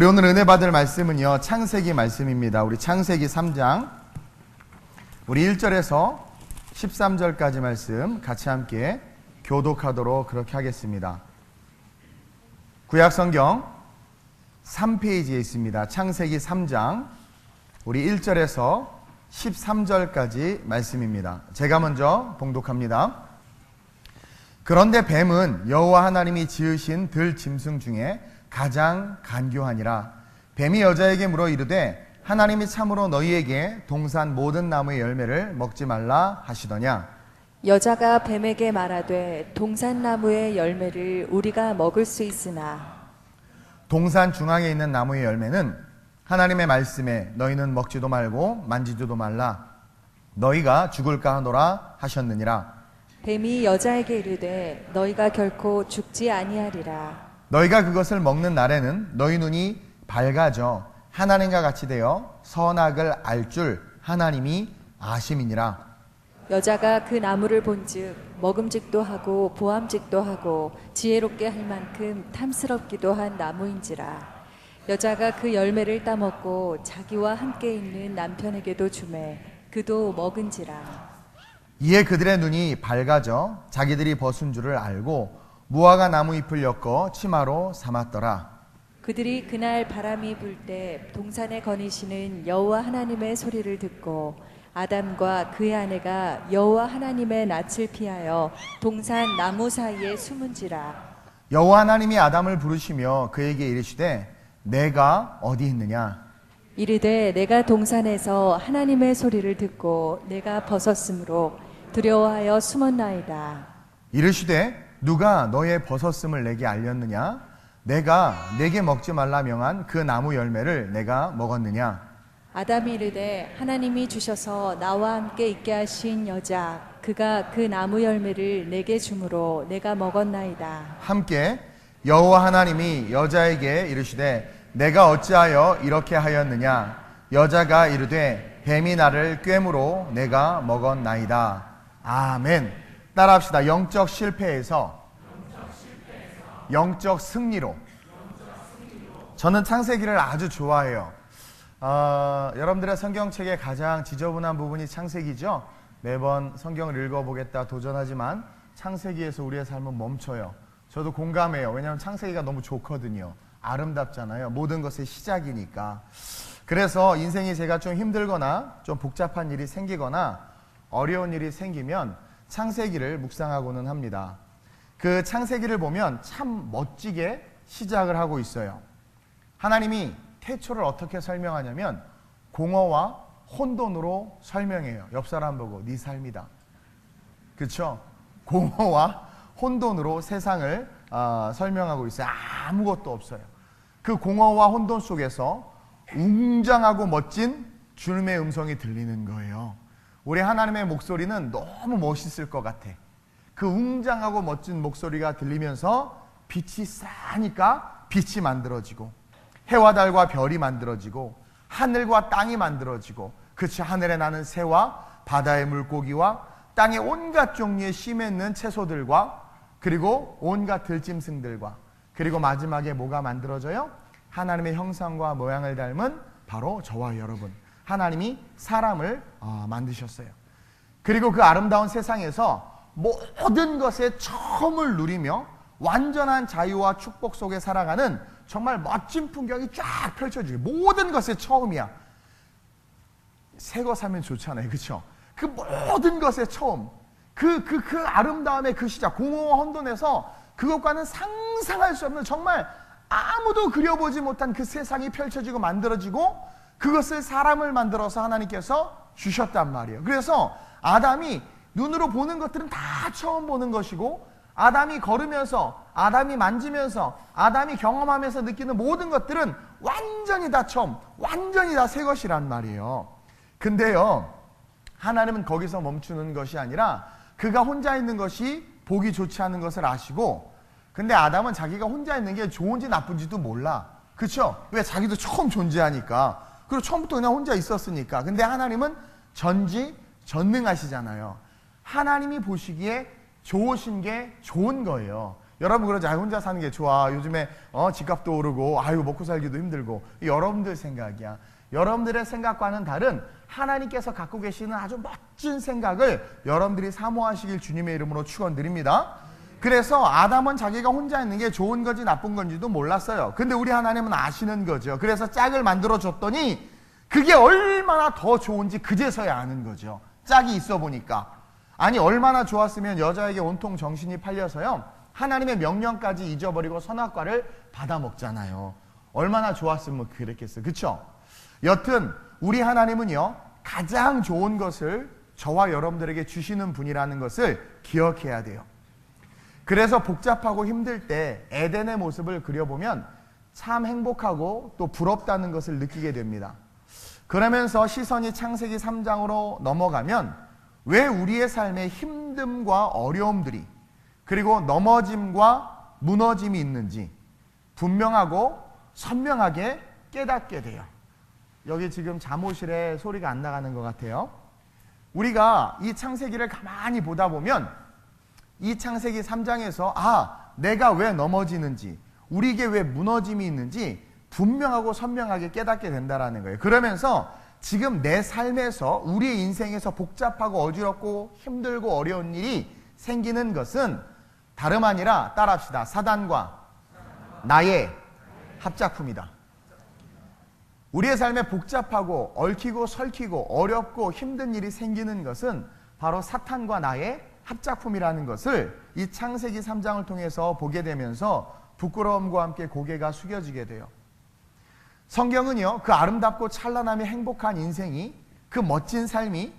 오늘 은혜 받을 말씀은요, 창세기 말씀입니다. 우리 창세기 3장, 우리 1절에서 13절까지 말씀 같이 함께 교독하도록 그렇게 하겠습니다. 구약성경 3페이지에 있습니다. 창세기 3장, 우리 1절에서 13절까지 말씀입니다. 제가 먼저 봉독합니다. 그런데 뱀은 여호와 하나님이 지으신 들 짐승 중에 가장 간교하니라. 뱀이 여자에게 물어 이르되 하나님이 참으로 너희에게 동산 모든 나무의 열매를 먹지 말라 하시더냐. 여자가 뱀에게 말하되 동산 나무의 열매를 우리가 먹을 수 있으나 동산 중앙에 있는 나무의 열매는 하나님의 말씀에 너희는 먹지도 말고 만지지도 말라 너희가 죽을까 하노라 하셨느니라. 뱀이 여자에게 이르되 너희가 결코 죽지 아니하리라. 너희가 그것을 먹는 날에는 너희 눈이 밝아져 하나님과 같이 되어 선악을 알 줄 하나님이 아심이니라. 여자가 그 나무를 본즉 먹음직도 하고 보암직도 하고 지혜롭게 할 만큼 탐스럽기도 한 나무인지라. 여자가 그 열매를 따먹고 자기와 함께 있는 남편에게도 주매 그도 먹은지라. 이에 그들의 눈이 밝아져 자기들이 벗은 줄을 알고 무화과 나무 잎을 엮어 치마로 삼았더라. 그들이 그날 바람이 불 때 동산에 거니시는 여호와 하나님의 소리를 듣고 아담과 그의 아내가 여호와 하나님의 낯을 피하여 동산 나무 사이에 숨은지라. 여호와 하나님이 아담을 부르시며 그에게 이르시되 내가 어디 있느냐. 이르되 내가 동산에서 하나님의 소리를 듣고 내가 벗었으므로 두려워하여 숨었나이다. 이르시되 누가 너의 벗었음을 내게 알렸느냐. 내가 내게 먹지 말라 명한 그 나무 열매를 내가 먹었느냐. 아담이 이르되 하나님이 주셔서 나와 함께 있게 하신 여자 그가 그 나무 열매를 내게 주므로 내가 먹었나이다. 함께 여호와 하나님이 여자에게 이르시되 내가 어찌하여 이렇게 하였느냐. 여자가 이르되 뱀이 나를 꿰므로 내가 먹었나이다. 아멘. 따라합시다. 영적 실패에서 영적 승리로. 저는 창세기를 아주 좋아해요. 여러분들의 성경책에 가장 지저분한 부분이 창세기죠. 매번 성경을 읽어보겠다 도전하지만 창세기에서 우리의 삶은 멈춰요. 저도 공감해요. 왜냐하면 창세기가 너무 좋거든요. 아름답잖아요. 모든 것의 시작이니까. 그래서 인생이 제가 좀 힘들거나 좀 복잡한 일이 생기거나 어려운 일이 생기면 창세기를 묵상하고는 합니다. 그 창세기를 보면 참 멋지게 시작을 하고 있어요. 하나님이 태초를 어떻게 설명하냐면 공허와 혼돈으로 설명해요. 옆 사람 보고 네 삶이다. 그렇죠? 공허와 혼돈으로 세상을 설명하고 있어요. 아무것도 없어요. 그 공허와 혼돈 속에서 웅장하고 멋진 주님의 음성이 들리는 거예요. 우리 하나님의 목소리는 너무 멋있을 것 같아. 그 웅장하고 멋진 목소리가 들리면서 빛이 싸니까 빛이 만들어지고 해와 달과 별이 만들어지고 하늘과 땅이 만들어지고 그치 하늘에 나는 새와 바다의 물고기와 땅의 온갖 종류의 씨 맺는 채소들과 그리고 온갖 들짐승들과 그리고 마지막에 뭐가 만들어져요? 하나님의 형상과 모양을 닮은 바로 저와 여러분. 하나님이 사람을 만드셨어요. 그리고 그 아름다운 세상에서 모든 것의 처음을 누리며 완전한 자유와 축복 속에 살아가는 정말 멋진 풍경이 쫙 펼쳐지고 모든 것의 처음이야. 새 거 사면 좋잖아요. 그렇죠? 그 모든 것의 처음. 그 아름다움의 그 시작. 공허와 혼돈에서 그것과는 상상할 수 없는 정말 아무도 그려보지 못한 그 세상이 펼쳐지고 만들어지고 그것을 사람을 만들어서 하나님께서 주셨단 말이에요. 그래서 아담이 눈으로 보는 것들은 다 처음 보는 것이고 아담이 걸으면서 아담이 만지면서 아담이 경험하면서 느끼는 모든 것들은 완전히 다 처음, 완전히 다 새 것이란 말이에요. 근데요, 하나님은 거기서 멈추는 것이 아니라 그가 혼자 있는 것이 보기 좋지 않은 것을 아시고 근데 아담은 자기가 혼자 있는 게 좋은지 나쁜지도 몰라. 그렇죠? 왜? 자기도 처음 존재하니까. 그리고 처음부터 그냥 혼자 있었으니까. 근데 하나님은 전지전능하시잖아요. 하나님이 보시기에 좋으신 게 좋은 거예요. 여러분 그러지, 혼자 사는 게 좋아. 요즘에 집값도 오르고 아유 먹고 살기도 힘들고. 여러분들 생각이야. 여러분들의 생각과는 다른 하나님께서 갖고 계시는 아주 멋진 생각을 여러분들이 사모하시길 주님의 이름으로 축원드립니다. 그래서 아담은 자기가 혼자 있는 게 좋은 건지 나쁜 건지도 몰랐어요. 근데 우리 하나님은 아시는 거죠. 그래서 짝을 만들어 줬더니 그게 얼마나 더 좋은지 그제서야 아는 거죠. 짝이 있어 보니까. 아니 얼마나 좋았으면 여자에게 온통 정신이 팔려서요, 하나님의 명령까지 잊어버리고 선악과를 받아 먹잖아요. 얼마나 좋았으면 그랬겠어요. 그렇죠? 여튼 우리 하나님은요, 가장 좋은 것을 저와 여러분들에게 주시는 분이라는 것을 기억해야 돼요. 그래서 복잡하고 힘들 때 에덴의 모습을 그려보면 참 행복하고 또 부럽다는 것을 느끼게 됩니다. 그러면서 시선이 창세기 3장으로 넘어가면 왜 우리의 삶에 힘듦과 어려움들이, 그리고 넘어짐과 무너짐이 있는지 분명하고 선명하게 깨닫게 돼요. 여기 지금 잠옷실에 소리가 안 나가는 것 같아요. 우리가 이 창세기를 가만히 보다 보면 이 창세기 3장에서 내가 왜 넘어지는지, 우리에게 왜 무너짐이 있는지 분명하고 선명하게 깨닫게 된다는 거예요. 그러면서 지금 내 삶에서, 우리의 인생에서 복잡하고 어지럽고 힘들고 어려운 일이 생기는 것은 다름 아니라, 따라합시다, 사단과 나의 합작품이다. 우리의 삶에 복잡하고 얽히고 설키고 어렵고 힘든 일이 생기는 것은 바로 사탄과 나의 합작품이라는 것을 이 창세기 3장을 통해서 보게 되면서 부끄러움과 함께 고개가 숙여지게 돼요. 성경은요, 그 아름답고 찬란하며 행복한 인생이, 그 멋진 삶이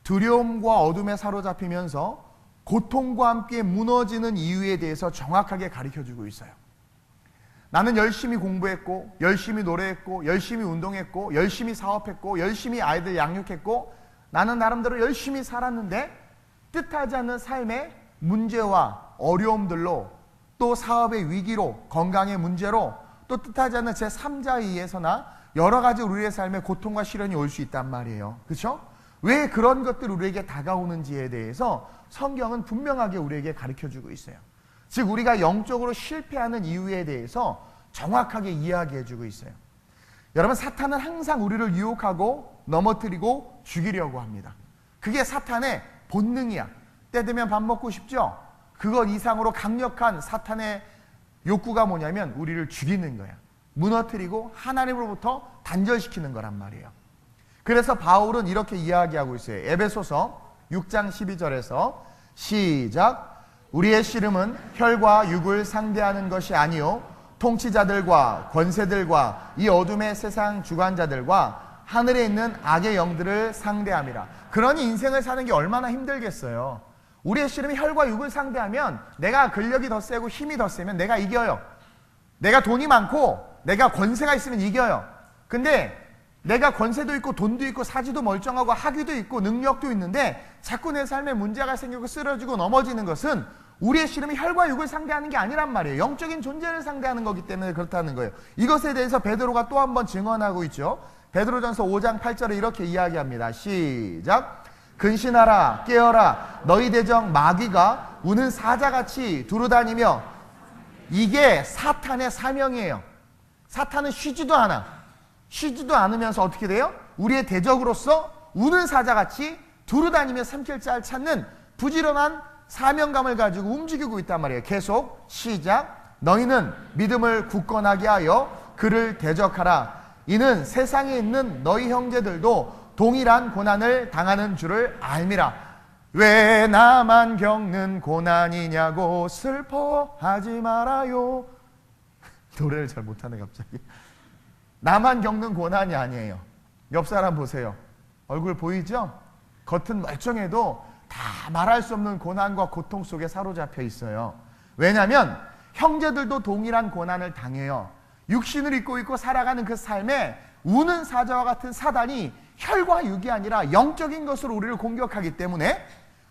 두려움과 어둠에 사로잡히면서 고통과 함께 무너지는 이유에 대해서 정확하게 가르쳐주고 있어요. 나는 열심히 공부했고, 열심히 노래했고, 열심히 운동했고, 열심히 사업했고, 열심히 아이들 양육했고, 나는 나름대로 열심히 살았는데 뜻하지 않는 삶의 문제와 어려움들로, 또 사업의 위기로, 건강의 문제로, 또 뜻하지 않는 제3자에 의해서나 여러 가지 우리의 삶에 고통과 시련이 올 수 있단 말이에요. 그렇죠? 왜 그런 것들이 우리에게 다가오는지에 대해서 성경은 분명하게 우리에게 가르쳐주고 있어요. 즉 우리가 영적으로 실패하는 이유에 대해서 정확하게 이야기해주고 있어요. 여러분, 사탄은 항상 우리를 유혹하고 넘어뜨리고 죽이려고 합니다. 그게 사탄의 본능이야. 때 되면 밥 먹고 싶죠? 그것 이상으로 강력한 사탄의 욕구가 뭐냐면 우리를 죽이는 거야. 무너뜨리고 하나님으로부터 단절시키는 거란 말이에요. 그래서 바울은 이렇게 이야기하고 있어요. 에베소서 6장 12절에서 시작. 우리의 씨름은 혈과 육을 상대하는 것이 아니요 통치자들과 권세들과 이 어둠의 세상 주관자들과 하늘에 있는 악의 영들을 상대함이라. 그러니 인생을 사는 게 얼마나 힘들겠어요. 우리의 씨름이 혈과 육을 상대하면 내가 근력이 더 세고 힘이 더 세면 내가 이겨요. 내가 돈이 많고 내가 권세가 있으면 이겨요. 근데 내가 권세도 있고 돈도 있고 사지도 멀쩡하고 학위도 있고 능력도 있는데 자꾸 내 삶에 문제가 생기고 쓰러지고 넘어지는 것은 우리의 씨름이 혈과 육을 상대하는 게 아니란 말이에요. 영적인 존재를 상대하는 거기 때문에 그렇다는 거예요. 이것에 대해서 베드로가 또 한 번 증언하고 있죠. 베드로전서 5장 8절에 이렇게 이야기합니다. 시작. 근신하라, 깨어라. 너희 대적 마귀가 우는 사자같이 두루다니며. 이게 사탄의 사명이에요. 사탄은 쉬지도 않으면서 어떻게 돼요? 우리의 대적으로서 우는 사자같이 두루다니며 삼킬 자를 찾는 부지런한 사명감을 가지고 움직이고 있단 말이에요. 계속 시작. 너희는 믿음을 굳건하게 하여 그를 대적하라. 이는 세상에 있는 너희 형제들도 동일한 고난을 당하는 줄을 알미라. 왜 나만 겪는 고난이냐고 슬퍼하지 말아요. 노래를 잘 못하네 갑자기. 나만 겪는 고난이 아니에요. 옆 사람 보세요. 얼굴 보이죠? 겉은 멀쩡해도 다 말할 수 없는 고난과 고통 속에 사로잡혀 있어요. 왜냐하면 형제들도 동일한 고난을 당해요. 육신을 입고 있고 살아가는 그 삶에 우는 사자와 같은 사단이 혈과 육이 아니라 영적인 것으로 우리를 공격하기 때문에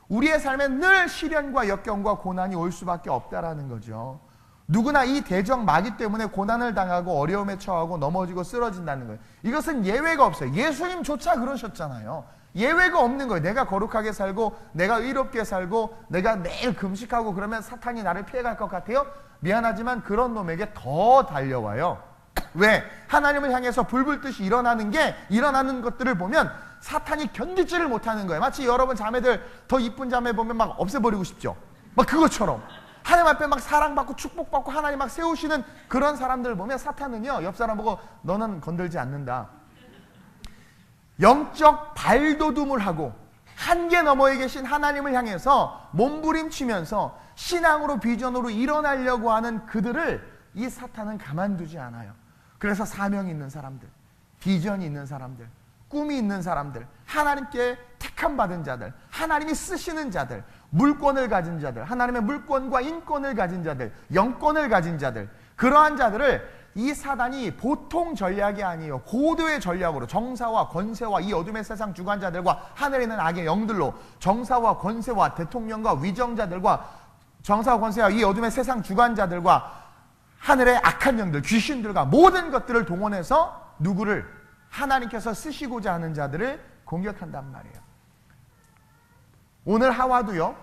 우리의 삶에 늘 시련과 역경과 고난이 올 수밖에 없다라는 거죠. 누구나 이 대적 마귀 때문에 고난을 당하고 어려움에 처하고 넘어지고 쓰러진다는 거예요. 이것은 예외가 없어요. 예수님조차 그러셨잖아요. 예외가 없는 거예요. 내가 거룩하게 살고 내가 의롭게 살고 내가 매일 금식하고 그러면 사탄이 나를 피해갈 것 같아요? 미안하지만 그런 놈에게 더 달려와요. 왜? 하나님을 향해서 불불듯이 일어나는 것들을 보면 사탄이 견디지를 못하는 거예요. 마치 여러분 자매들 더 이쁜 자매 보면 막 없애버리고 싶죠. 막 그것처럼 하나님 앞에 막 사랑받고 축복받고 하나님 막 세우시는 그런 사람들 보면 사탄은요, 옆 사람 보고 너는 건들지 않는다. 영적 발돋움을 하고 한계 너머에 계신 하나님을 향해서 몸부림치면서 신앙으로 비전으로 일어나려고 하는 그들을 이 사탄은 가만두지 않아요. 그래서 사명이 있는 사람들, 비전이 있는 사람들, 꿈이 있는 사람들, 하나님께 택함받은 자들, 하나님이 쓰시는 자들, 물권을 가진 자들, 하나님의 물권과 인권을 가진 자들, 영권을 가진 자들, 그러한 자들을 이 사단이 보통 전략이 아니에요. 고도의 전략으로 정사와 권세와 이 어둠의 세상 주관자들과 하늘에 있는 악의 영들로 정사와 권세와 대통령과 위정자들과 정사와 권세와 이 어둠의 세상 주관자들과 하늘의 악한 영들, 귀신들과 모든 것들을 동원해서 누구를? 하나님께서 쓰시고자 하는 자들을 공격한단 말이에요. 오늘 하와도요,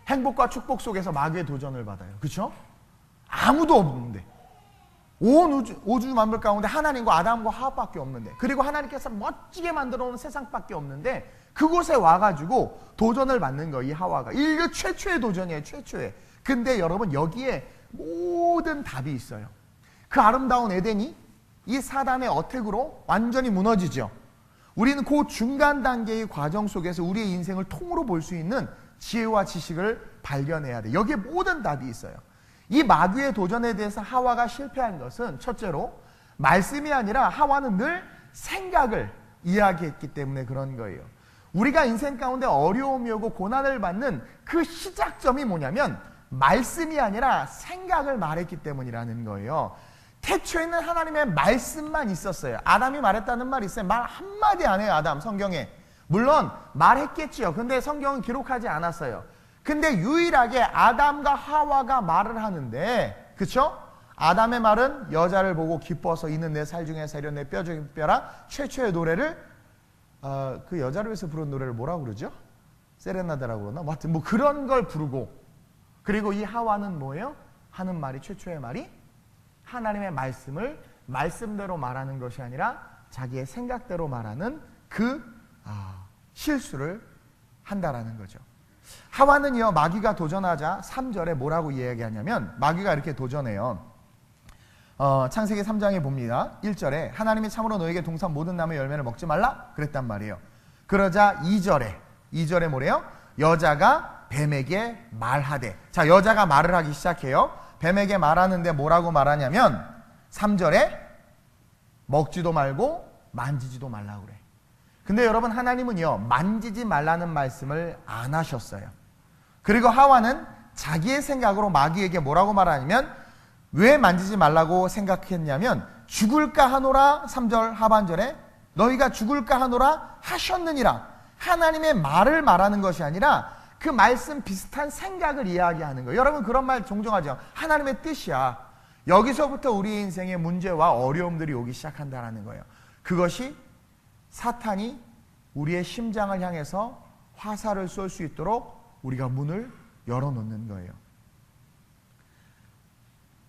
행복과 축복 속에서 마귀의 도전을 받아요. 그렇죠? 아무도 없는데, 온 우주 만물 가운데 하나님과 아담과 하와밖에 없는데, 그리고 하나님께서 멋지게 만들어 놓은 세상밖에 없는데 그곳에 와가지고 도전을 받는 거예요. 이 하와가 인류 최초의 도전이에요. 최초의. 근데 여러분, 여기에 모든 답이 있어요. 그 아름다운 에덴이 이 사단의 어택으로 완전히 무너지죠. 우리는 그 중간 단계의 과정 속에서 우리의 인생을 통으로 볼 수 있는 지혜와 지식을 발견해야 돼. 여기에 모든 답이 있어요. 이 마귀의 도전에 대해서 하와가 실패한 것은 첫째로 말씀이 아니라 하와는 늘 생각을 이야기했기 때문에 그런 거예요. 우리가 인생 가운데 어려움이 오고 고난을 받는 그 시작점이 뭐냐면 말씀이 아니라 생각을 말했기 때문이라는 거예요. 태초에는 하나님의 말씀만 있었어요. 아담이 말했다는 말이 있어요. 말 한마디 안 해요. 아담 성경에. 물론 말했겠지요. 근데 성경은 기록하지 않았어요. 근데 유일하게 아담과 하와가 말을 하는데, 그쵸? 아담의 말은 여자를 보고 기뻐서 이는 내 살 중에 살려 내 뼈 중에 뼈라. 최초의 노래를 그 여자를 위해서 부른 노래를 뭐라고 그러죠? 세레나데라고 그러나? 뭐 하여튼 뭐 그런 걸 부르고, 그리고 이 하와는 뭐예요? 하는 말이, 최초의 말이 하나님의 말씀을 말씀대로 말하는 것이 아니라 자기의 생각대로 말하는 그 실수를 한다라는 거죠. 하와는요, 마귀가 도전하자 3절에 뭐라고 이야기하냐면, 마귀가 이렇게 도전해요. 창세기 3장에 봅니다. 1절에 하나님이 참으로 너에게 동산 모든 나무의 열매를 먹지 말라 그랬단 말이에요. 그러자 2절에 뭐래요? 여자가 뱀에게 말하되. 자, 여자가 말을 하기 시작해요. 뱀에게 말하는데 뭐라고 말하냐면 3절에 먹지도 말고 만지지도 말라고 그래. 근데 여러분, 하나님은요, 만지지 말라는 말씀을 안 하셨어요. 그리고 하와는 자기의 생각으로 마귀에게 뭐라고 말하냐면, 왜 만지지 말라고 생각했냐면 죽을까 하노라. 3절 하반절에 너희가 죽을까 하노라 하셨느니라. 하나님의 말을 말하는 것이 아니라 그 말씀 비슷한 생각을 이야기하는 거예요. 여러분, 그런 말 종종 하죠. 하나님의 뜻이야. 여기서부터 우리 인생의 문제와 어려움들이 오기 시작한다는 거예요. 그것이 사탄이 우리의 심장을 향해서 화살을 쏠 수 있도록 우리가 문을 열어놓는 거예요.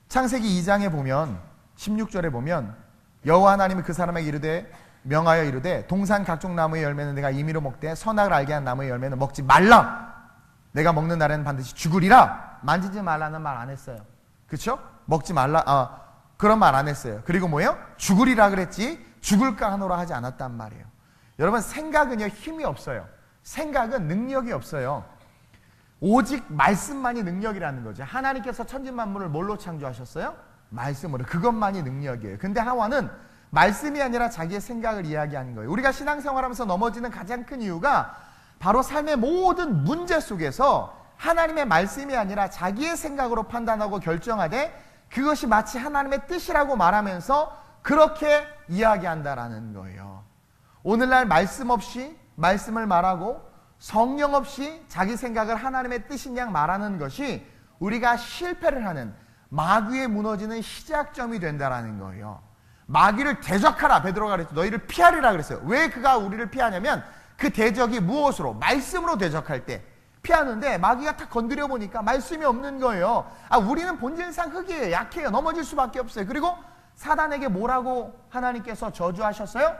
창세기 2장에 보면 16절에 보면 여호와 하나님이 그 사람에게 이르되 명하여 이르되 동산 각종 나무의 열매는 내가 임의로 먹되 선악을 알게 한 나무의 열매는 먹지 말라. 내가 먹는 날에는 반드시 죽으리라. 만지지 말라는 말 안 했어요. 그렇죠? 먹지 말라, 그런 말 안 했어요. 그리고 뭐예요? 죽으리라 그랬지 죽을까 하노라 하지 않았단 말이에요. 여러분, 생각은요, 힘이 없어요. 생각은 능력이 없어요. 오직 말씀만이 능력이라는 거죠. 하나님께서 천지만물을 뭘로 창조하셨어요? 말씀으로. 그것만이 능력이에요. 근데 하와는 말씀이 아니라 자기의 생각을 이야기하는 거예요. 우리가 신앙생활하면서 넘어지는 가장 큰 이유가 바로 삶의 모든 문제 속에서 하나님의 말씀이 아니라 자기의 생각으로 판단하고 결정하되 그것이 마치 하나님의 뜻이라고 말하면서 그렇게 이야기한다라는 거예요. 오늘날 말씀 없이 말씀을 말하고 성령 없이 자기 생각을 하나님의 뜻인 양 말하는 것이 우리가 실패를 하는, 마귀에 무너지는 시작점이 된다라는 거예요. 마귀를 대적하라, 베드로가 그랬죠. 너희를 피하리라 그랬어요. 왜 그가 우리를 피하냐면 그 대적이 무엇으로? 말씀으로 대적할 때 피하는데 마귀가 딱 건드려 보니까 말씀이 없는 거예요. 우리는 본질상 흙이에요. 약해요. 넘어질 수밖에 없어요. 그리고 사단에게 뭐라고 하나님께서 저주하셨어요?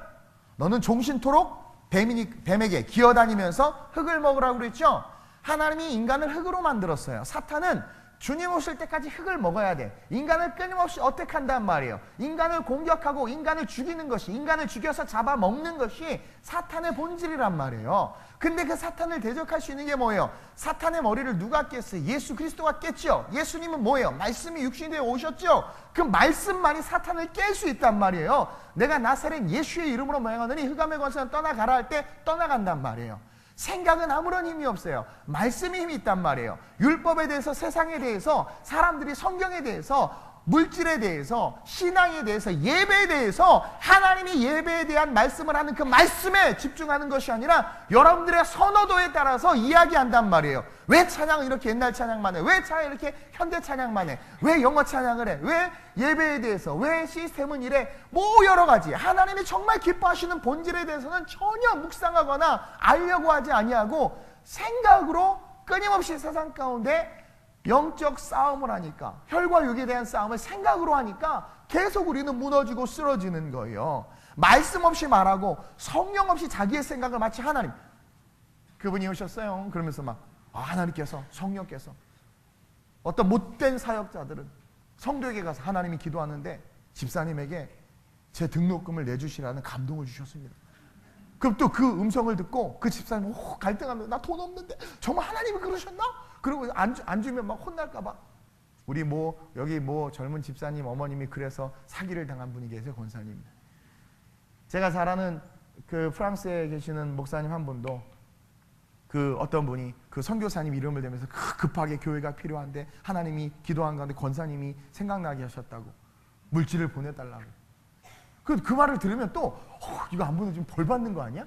너는 종신토록 뱀에게 기어다니면서 흙을 먹으라고 그랬죠? 하나님이 인간을 흙으로 만들었어요. 사탄은 주님 오실 때까지 흙을 먹어야 돼. 인간을 끊임없이 어택한단 말이에요. 인간을 공격하고 인간을 죽이는 것이, 인간을 죽여서 잡아먹는 것이 사탄의 본질이란 말이에요. 근데 그 사탄을 대적할 수 있는 게 뭐예요? 사탄의 머리를 누가 깼어요? 예수 그리스도가 깼죠. 예수님은 뭐예요? 말씀이 육신이 되어 오셨죠. 그 말씀만이 사탄을 깰 수 있단 말이에요. 내가 나사렛 예수의 이름으로 명하노니 흑암의 권세는 떠나가라 할 때 떠나간단 말이에요. 생각은 아무런 힘이 없어요. 말씀이 힘이 있단 말이에요. 율법에 대해서, 세상에 대해서, 사람들이 성경에 대해서, 물질에 대해서, 신앙에 대해서, 예배에 대해서 하나님이 예배에 대한 말씀을 하는 그 말씀에 집중하는 것이 아니라 여러분들의 선호도에 따라서 이야기한단 말이에요. 왜 찬양은 이렇게 옛날 찬양만 해? 왜 찬양 이렇게 현대 찬양만 해? 왜 영어 찬양을 해? 왜 예배에 대해서? 왜 시스템은 이래? 뭐 여러 가지. 하나님이 정말 기뻐하시는 본질에 대해서는 전혀 묵상하거나 알려고 하지 아니하고 생각으로 끊임없이 세상 가운데 영적 싸움을 하니까, 혈과 육에 대한 싸움을 생각으로 하니까 계속 우리는 무너지고 쓰러지는 거예요. 말씀 없이 말하고 성령 없이 자기의 생각을 마치 하나님, 그분이 오셨어요. 그러면서 막 하나님께서, 성령께서, 어떤 못된 사역자들은 성도에게 가서 하나님이 기도하는데 집사님에게 제 등록금을 내주시라는 감동을 주셨습니다. 그럼 또 그 음성을 듣고 그 집사님은 갈등하면서 나 돈 없는데 정말 하나님이 그러셨나? 그리고 안 주면 막 혼날까봐. 우리 여기 젊은 집사님 어머님이 그래서 사기를 당한 분이 계세요. 권사님. 제가 잘 아는 그 프랑스에 계시는 목사님 한 분도 그 어떤 분이 그 선교사님 이름을 대면서 급하게 교회가 필요한데 하나님이 기도한 가운데 권사님이 생각나게 하셨다고 물질을 보내달라고. 그 말을 들으면 또 이거 안 보내주면 벌 받는 거 아니야?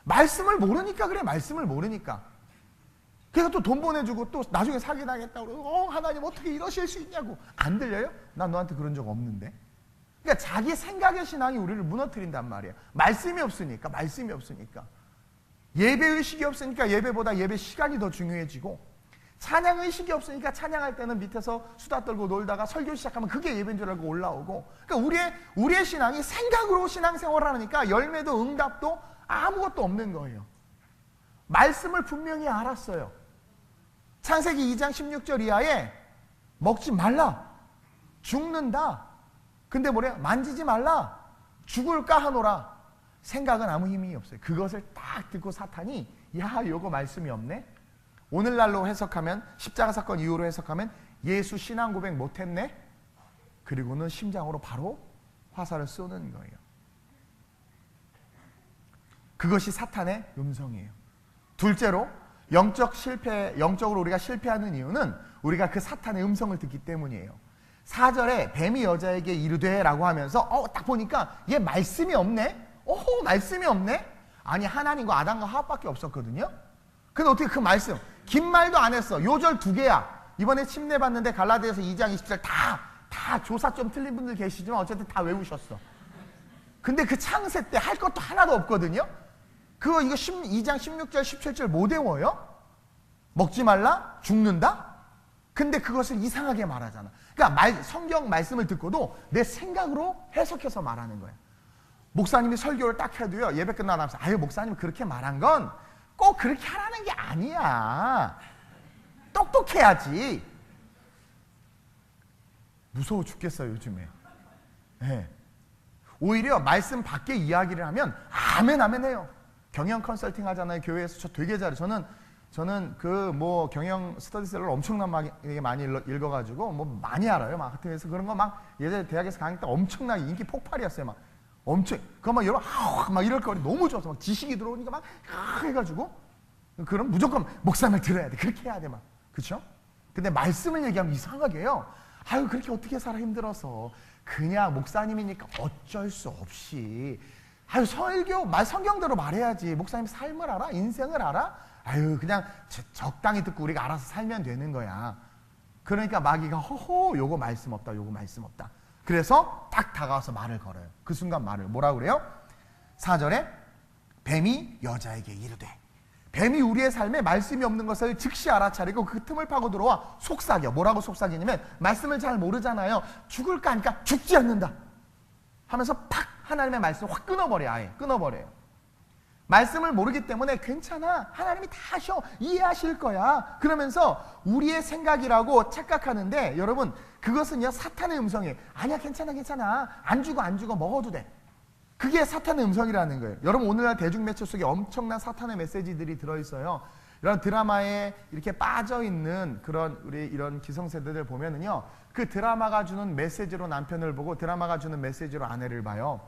말씀을 모르니까 그래. 말씀을 모르니까. 그래서 또 돈 보내주고 또 나중에 사기당했다고 그러고 하나님 어떻게 이러실 수 있냐고. 안 들려요? 난 너한테 그런 적 없는데. 그러니까 자기 생각의 신앙이 우리를 무너뜨린단 말이에요. 말씀이 없으니까. 예배의식이 없으니까 예배보다 예배 시간이 더 중요해지고, 찬양의식이 없으니까 찬양할 때는 밑에서 수다 떨고 놀다가 설교 시작하면 그게 예배인 줄 알고 올라오고. 그러니까 우리의 신앙이 생각으로 신앙생활을 하니까 열매도 응답도 아무것도 없는 거예요. 말씀을 분명히 알았어요. 창세기 2장 16절 이하에 먹지 말라, 죽는다. 근데 뭐래요? 만지지 말라, 죽을까 하노라. 생각은 아무 힘이 없어요. 그것을 딱 듣고 사탄이 요거 말씀이 없네? 오늘날로 해석하면, 십자가 사건 이후로 해석하면 예수 신앙 고백 못했네? 그리고는 심장으로 바로 화살을 쏘는 거예요. 그것이 사탄의 음성이에요. 둘째로 영적으로 우리가 실패하는 이유는 우리가 그 사탄의 음성을 듣기 때문이에요. 4절에 뱀이 여자에게 이르되 라고 하면서 딱 보니까 얘 말씀이 없네? 말씀이 없네? 아니, 하나님과 아담과 하와밖에 없었거든요. 근데 어떻게 그 말씀, 긴 말도 안 했어. 요절 2개야. 이번에 침례 받는데 갈라디아서 2장 20절 다 조사 좀 틀린 분들 계시지만 어쨌든 다 외우셨어. 근데 그 창세 때 할 것도 하나도 없거든요. 이거 2장 16절 17절 못 외워요? 먹지 말라? 죽는다? 근데 그것을 이상하게 말하잖아. 그러니까 성경 말씀을 듣고도 내 생각으로 해석해서 말하는 거야. 목사님이 설교를 딱 해도요, 예배 끝나면서 목사님이 그렇게 말한 건 꼭 그렇게 하라는 게 아니야. 똑똑해야지. 무서워 죽겠어요, 요즘에. 네. 오히려 말씀 밖에 이야기를 하면 아멘 해요. 경영 컨설팅 하잖아요. 교회에서 저 되게 잘해요. 저는 경영 스터디셀러를 엄청나게 많이 읽어가지고 많이 알아요. 그래서 그런 거 예전에 대학에서 강의 때 엄청나게 인기 폭발이었어요. 그거 여러분 막 이럴 거리 너무 좋아서 지식이 들어오니까 해가지고, 그럼 무조건 목사님을 들어야 돼. 그렇게 해야 돼. 그쵸? 근데 말씀을 얘기하면 이상하게 해요. 그렇게 어떻게 살아, 힘들어서. 그냥 목사님이니까 어쩔 수 없이. 성경대로 말해야지. 목사님 삶을 알아? 인생을 알아? 그냥 적당히 듣고 우리가 알아서 살면 되는 거야. 그러니까 마귀가 요거 말씀 없다, 요거 말씀 없다. 그래서 딱 다가와서 말을 걸어요. 그 순간 뭐라고 그래요? 4절에 뱀이 여자에게 이르되. 뱀이 우리의 삶에 말씀이 없는 것을 즉시 알아차리고 그 틈을 파고 들어와 속삭여. 뭐라고 속삭이냐면 말씀을 잘 모르잖아요. 죽을까 하니까 죽지 않는다 하면서 팍 하나님의 말씀을 확 끊어버려요. 아예 끊어버려요. 말씀을 모르기 때문에 괜찮아, 하나님이 다 하셔, 이해하실 거야 그러면서 우리의 생각이라고 착각하는데, 여러분 그것은요 사탄의 음성이에요. 아니야, 괜찮아, 안 죽어, 먹어도 돼. 그게 사탄의 음성이라는 거예요. 여러분 오늘날 대중매체 속에 엄청난 사탄의 메시지들이 들어있어요. 이런 드라마에 이렇게 빠져있는 그런 우리 이런 기성세대들 보면은요, 그 드라마가 주는 메시지로 남편을 보고 드라마가 주는 메시지로 아내를 봐요.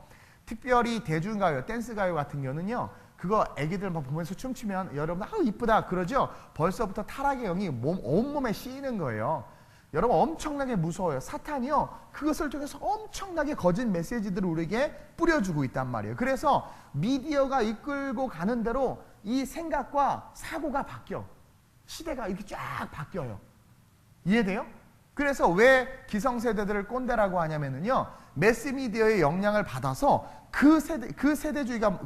특별히 대중가요, 댄스가요 같은 경우는요, 그거 애기들 막 보면서 춤추면 여러분 아우 이쁘다 그러죠. 벌써부터 타락의 영이 온몸에 씌이는 거예요. 여러분 엄청나게 무서워요. 사탄이요 그것을 통해서 엄청나게 거짓 메시지들을 우리에게 뿌려주고 있단 말이에요. 그래서 미디어가 이끌고 가는 대로 이 생각과 사고가 바뀌어. 시대가 이렇게 쫙 바뀌어요. 이해돼요? 그래서 왜 기성세대들을 꼰대라고 하냐면요, 매스미디어의 영향을 받아서 그 세대주의가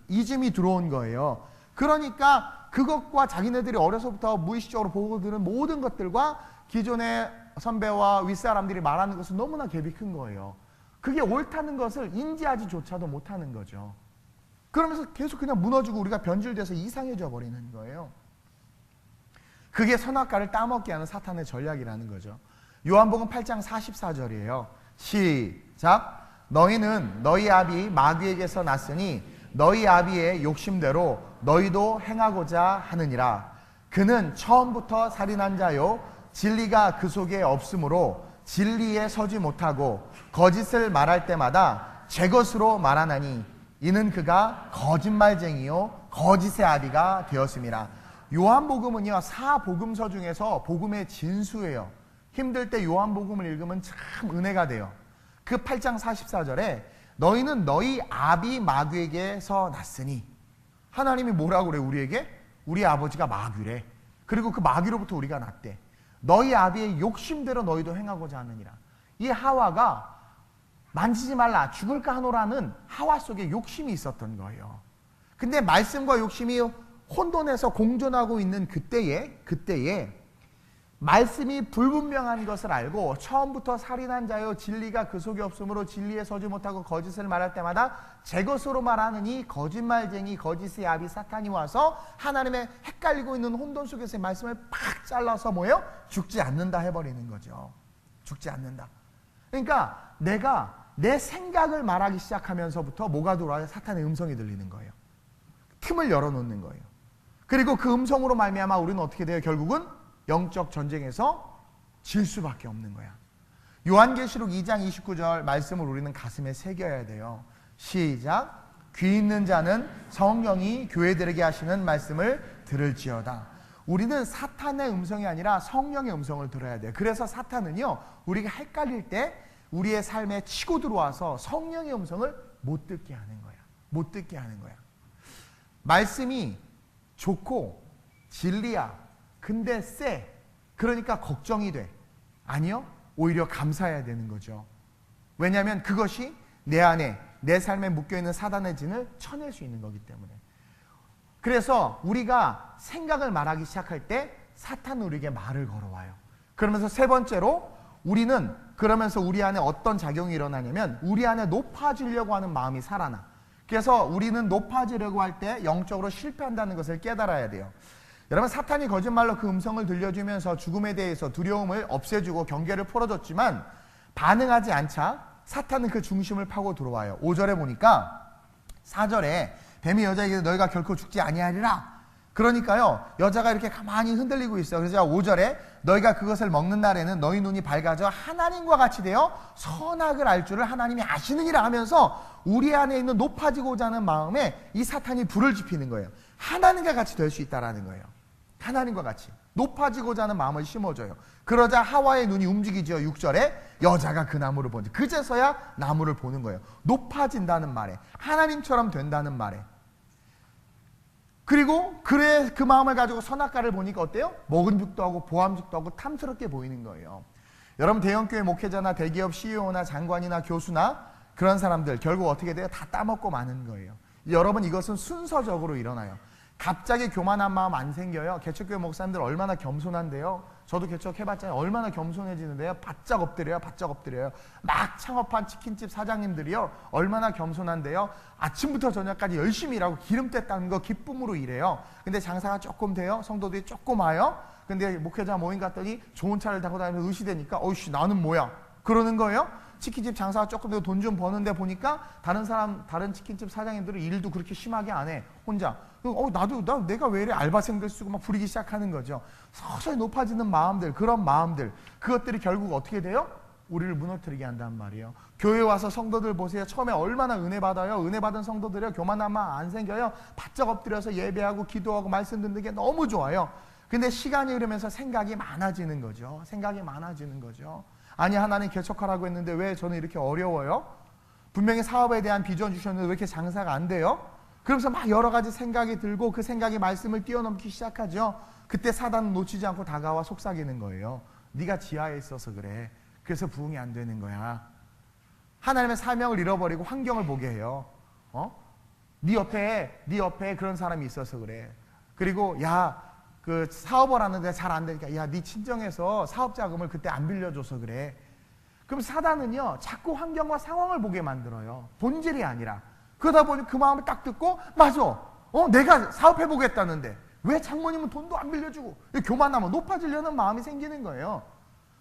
이즘이 들어온 거예요. 그러니까 그것과 자기네들이 어려서부터 무의식적으로 보고 드는 모든 것들과 기존의 선배와 윗사람들이 말하는 것은 너무나 갭이 큰 거예요. 그게 옳다는 것을 인지하지조차도 못하는 거죠. 그러면서 계속 그냥 무너지고 우리가 변질돼서 이상해져 버리는 거예요. 그게 선악과를 따먹게 하는 사탄의 전략이라는 거죠. 요한복음 8장 44절이에요. 시작. 너희는 너희 아비 마귀에게서 났으니 너희 아비의 욕심대로 너희도 행하고자 하느니라. 그는 처음부터 살인한 자요 진리가 그 속에 없으므로 진리에 서지 못하고 거짓을 말할 때마다 제 것으로 말하나니 이는 그가 거짓말쟁이요 거짓의 아비가 되었음이라. 요한복음은요 사복음서 중에서 복음의 진수예요. 힘들 때 요한복음을 읽으면 참 은혜가 돼요. 그 8장 44절에 너희는 너희 아비 마귀에게서 났으니, 하나님이 뭐라고 그래 우리에게? 우리 아버지가 마귀래. 그리고 그 마귀로부터 우리가 났대. 너희 아비의 욕심대로 너희도 행하고자 하느니라. 이 하와가 만지지 말라 죽을까 하노라는 하와 속에 욕심이 있었던 거예요. 근데 말씀과 욕심이 혼돈해서 공존하고 있는 그때에 말씀이 불분명한 것을 알고 처음부터 살인한 자요 진리가 그 속에 없으므로 진리에 서지 못하고 거짓을 말할 때마다 제 것으로 말하느니 거짓말쟁이 거짓의 아비 사탄이 와서 하나님의 헷갈리고 있는 혼돈 속에서의 말씀을 팍 잘라서 뭐예요? 죽지 않는다 해버리는 거죠. 죽지 않는다. 그러니까 내가 내 생각을 말하기 시작하면서부터 뭐가 들어와요? 사탄의 음성이 들리는 거예요. 틈을 열어놓는 거예요. 그리고 그 음성으로 말미암아 우리는 어떻게 돼요? 결국은 영적 전쟁에서 질 수밖에 없는 거야. 요한계시록 2장 29절 말씀을 우리는 가슴에 새겨야 돼요. 시작. 귀 있는 자는 성령이 교회들에게 하시는 말씀을 들을지어다. 우리는 사탄의 음성이 아니라 성령의 음성을 들어야 돼요. 그래서 사탄은요 우리가 헷갈릴 때 우리의 삶에 치고 들어와서 성령의 음성을 못 듣게 하는 거야. 못 듣게 하는 거야. 말씀이 좋고 진리야. 근데 쎄. 그러니까 걱정이 돼. 아니요. 오히려 감사해야 되는 거죠. 왜냐하면 그것이 내 안에 내 삶에 묶여있는 사단의 진을 쳐낼 수 있는 거기 때문에. 그래서 우리가 생각을 말하기 시작할 때 사탄은 우리에게 말을 걸어와요. 그러면서 세 번째로 우리는 그러면서 우리 안에 어떤 작용이 일어나냐면 우리 안에 높아지려고 하는 마음이 살아나. 그래서 우리는 높아지려고 할 때 영적으로 실패한다는 것을 깨달아야 돼요. 여러분 사탄이 거짓말로 그 음성을 들려주면서 죽음에 대해서 두려움을 없애주고 경계를 풀어줬지만 반응하지 않자 사탄은 그 중심을 파고 들어와요. 5절에 보니까 4절에 뱀이 여자에게 너희가 결코 죽지 아니하리라. 그러니까요 여자가 이렇게 가만히 흔들리고 있어요. 그래서 5절에 너희가 그것을 먹는 날에는 너희 눈이 밝아져 하나님과 같이 되어 선악을 알 줄을 하나님이 아시느니라 하면서 우리 안에 있는 높아지고자 하는 마음에 이 사탄이 불을 지피는 거예요. 하나님과 같이 될 수 있다라는 거예요. 하나님과 같이 높아지고자 하는 마음을 심어줘요. 그러자 하와의 눈이 움직이죠. 6절에 여자가 그 나무를 보니 그제서야 나무를 보는 거예요. 높아진다는 말에 하나님처럼 된다는 말에. 그리고 그래 그 마음을 가지고 선악과를 보니까 어때요? 먹은죽도 하고 보암죽도 하고 탐스럽게 보이는 거예요. 여러분 대형교회 목회자나 대기업 CEO나 장관이나 교수나 그런 사람들 결국 어떻게 돼요? 다 따먹고 마는 거예요. 여러분, 이것은 순서적으로 일어나요. 갑자기 교만한 마음 안 생겨요. 개척교회 목사님들 얼마나 겸손한데요. 저도 개척해봤잖아요. 얼마나 겸손해지는데요. 바짝 엎드려요. 바짝 엎드려요. 막 창업한 치킨집 사장님들이요. 얼마나 겸손한데요. 아침부터 저녁까지 열심히 일하고 기름때 닦는 거 기쁨으로 일해요. 근데 장사가 조금 돼요. 성도들이 조금 와요. 근데 목회자 모임 갔더니 좋은 차를 타고 다니면서 의시되니까 어이씨 나는 뭐야 그러는 거예요. 치킨집 장사가 조금 더 돈 좀 버는데 보니까 다른 치킨집 사장님들은 일도 그렇게 심하게 안 해. 혼자. 내가 왜 이래 알바생들 쓰고 막 부리기 시작하는 거죠. 서서히 높아지는 마음들, 그런 마음들, 그것들이 결국 어떻게 돼요? 우리를 무너뜨리게 한단 말이에요. 교회 와서 성도들 보세요. 처음에 얼마나 은혜 받아요. 은혜 받은 성도들이요. 교만한 마음 안 생겨요. 바짝 엎드려서 예배하고 기도하고 말씀 듣는 게 너무 좋아요. 근데 시간이 흐르면서 생각이 많아지는 거죠. 생각이 많아지는 거죠. 아니, 하나님 개척하라고 했는데 왜 저는 이렇게 어려워요? 분명히 사업에 대한 비전 주셨는데 왜 이렇게 장사가 안 돼요? 그러면서 막 여러 가지 생각이 들고 그 생각이 말씀을 뛰어넘기 시작하죠. 그때 사단은 놓치지 않고 다가와 속삭이는 거예요. 네가 지하에 있어서 그래. 그래서 부흥이 안 되는 거야. 하나님의 사명을 잃어버리고 환경을 보게 해요. 네 옆에 그런 사람이 있어서 그래. 그리고 그 사업을 하는데 잘 안 되니까 네 친정에서 사업 자금을 그때 안 빌려줘서 그래. 그럼 사단은요 자꾸 환경과 상황을 보게 만들어요. 본질이 아니라. 그러다 보니 그 마음을 딱 듣고 맞아. 내가 사업해보겠다는데 왜 장모님은 돈도 안 빌려주고 교만하면 높아지려는 마음이 생기는 거예요.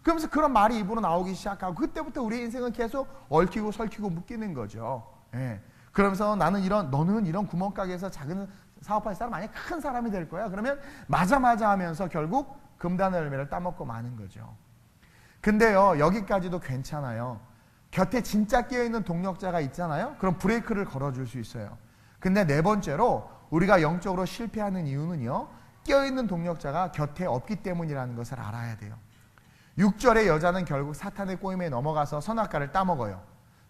그러면서 그런 말이 입으로 나오기 시작하고 그때부터 우리 인생은 계속 얽히고 설키고 묶이는 거죠. 예. 그러면서 너는 이런 구멍가게에서 작은 사업할 사람 아니야. 큰 사람이 될 거야. 그러면 맞아 하면서 결국 금단의 열매를 따먹고 마는 거죠. 근데요 여기까지도 괜찮아요. 곁에 진짜 끼어있는 동력자가 있잖아요. 그럼 브레이크를 걸어줄 수 있어요. 근데 네 번째로 우리가 영적으로 실패하는 이유는요 끼어있는 동력자가 곁에 없기 때문이라는 것을 알아야 돼요. 6절의 여자는 결국 사탄의 꼬임에 넘어가서 선악과를 따먹어요.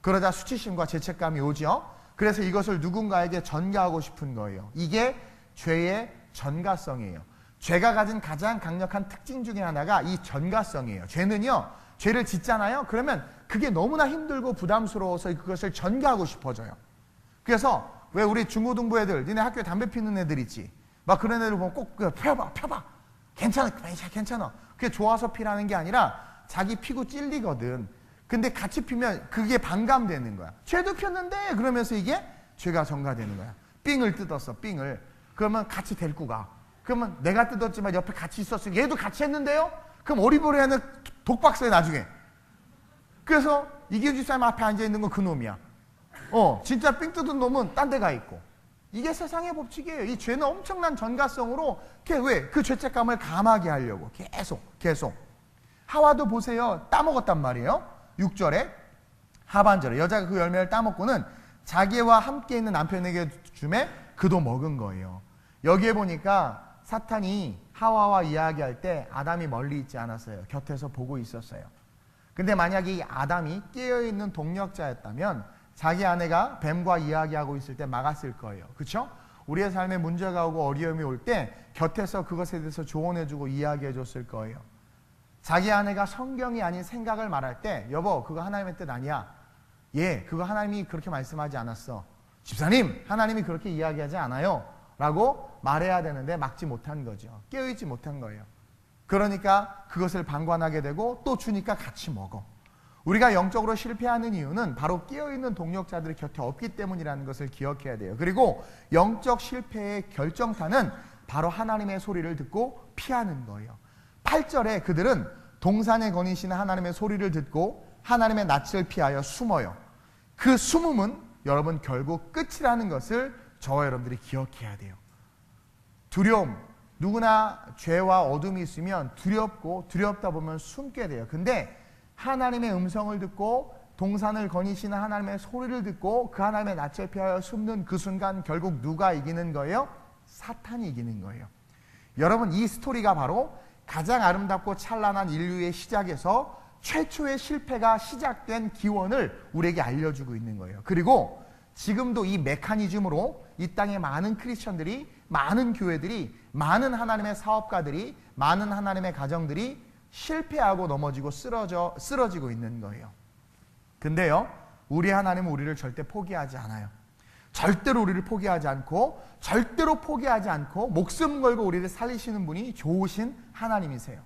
그러자 수치심과 죄책감이 오죠. 그래서 이것을 누군가에게 전가하고 싶은 거예요. 이게 죄의 전가성이에요. 죄가 가진 가장 강력한 특징 중에 하나가 이 전가성이에요. 죄는요 죄를 짓잖아요. 그러면 그게 너무나 힘들고 부담스러워서 그것을 전가하고 싶어져요. 그래서 왜 우리 중고등부 애들, 니네 학교에 담배 피는 애들 있지? 막 그런 애들 보면 꼭 펴봐. 괜찮아. 그게 좋아서 피라는 게 아니라 자기 피고 찔리거든. 근데 같이 피면 그게 반감되는 거야. 죄도 폈는데 그러면서 이게 죄가 전가되는 거야. 삥을 뜯었어, 삥을. 그러면 같이 데리고 가. 그러면 내가 뜯었지만 옆에 같이 있었으니까 얘도 같이 했는데요? 그럼 어리버리하는 독박사에 나중에. 그래서 이기주 집사님 앞에 앉아있는 건 그 놈이야. 진짜 삥 뜯은 놈은 딴 데 가 있고. 이게 세상의 법칙이에요. 이 죄는 엄청난 전가성으로 왜? 그 죄책감을 감하게 하려고 계속. 하와도 보세요. 따먹었단 말이에요. 6절에 하반절에 여자가 그 열매를 따먹고는 자기와 함께 있는 남편에게 주매 그도 먹은 거예요. 여기에 보니까 사탄이 하와와 이야기할 때 아담이 멀리 있지 않았어요. 곁에서 보고 있었어요. 근데 만약에 이 아담이 깨어있는 동력자였다면 자기 아내가 뱀과 이야기하고 있을 때 막았을 거예요. 그렇죠? 우리의 삶에 문제가 오고 어려움이 올 때 곁에서 그것에 대해서 조언해주고 이야기해줬을 거예요. 자기 아내가 성경이 아닌 생각을 말할 때 여보 그거 하나님의 뜻 아니야. 그거 하나님이 그렇게 말씀하지 않았어. 집사님 하나님이 그렇게 이야기하지 않아요 라고 말해야 되는데 막지 못한 거죠. 깨어있지 못한 거예요. 그러니까 그것을 방관하게 되고 또 주니까 같이 먹어. 우리가 영적으로 실패하는 이유는 바로 깨어있는 동력자들이 곁에 없기 때문이라는 것을 기억해야 돼요. 그리고 영적 실패의 결정타는 바로 하나님의 소리를 듣고 피하는 거예요. 8절에 그들은 동산에 거니시는 하나님의 소리를 듣고 하나님의 낯을 피하여 숨어요. 그 숨음은 여러분 결국 끝이라는 것을 저와 여러분들이 기억해야 돼요. 두려움, 누구나 죄와 어둠이 있으면 두렵고 두렵다 보면 숨게 돼요. 근데 하나님의 음성을 듣고 동산을 거니시는 하나님의 소리를 듣고 그 하나님의 낯을 피하여 숨는 그 순간 결국 누가 이기는 거예요? 사탄이 이기는 거예요. 여러분 이 스토리가 바로 가장 아름답고 찬란한 인류의 시작에서 최초의 실패가 시작된 기원을 우리에게 알려주고 있는 거예요. 그리고 지금도 이 메커니즘으로 이 땅에 많은 크리스천들이, 많은 교회들이, 많은 하나님의 사업가들이, 많은 하나님의 가정들이 실패하고 넘어지고 쓰러지고 있는 거예요. 근데요 우리 하나님은 우리를 절대 포기하지 않아요. 절대로 우리를 포기하지 않고 절대로 포기하지 않고 목숨 걸고 우리를 살리시는 분이 좋으신 하나님이세요.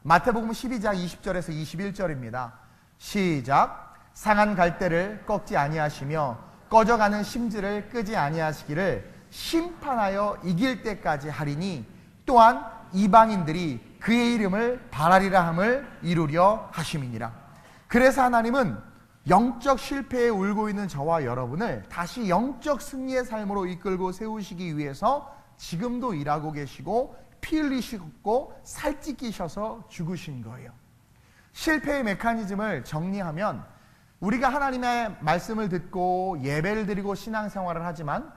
마태복음 12장 20절에서 21절입니다. 시작. 상한 갈대를 꺾지 아니하시며 꺼져가는 심지를 끄지 아니하시기를 심판하여 이길 때까지 하리니 또한 이방인들이 그의 이름을 바라리라 함을 이루려 하심이니라. 그래서 하나님은 영적 실패에 울고 있는 저와 여러분을 다시 영적 승리의 삶으로 이끌고 세우시기 위해서 지금도 일하고 계시고 피 흘리시고 살찌끼셔서 죽으신 거예요. 실패의 메커니즘을 정리하면 우리가 하나님의 말씀을 듣고 예배를 드리고 신앙생활을 하지만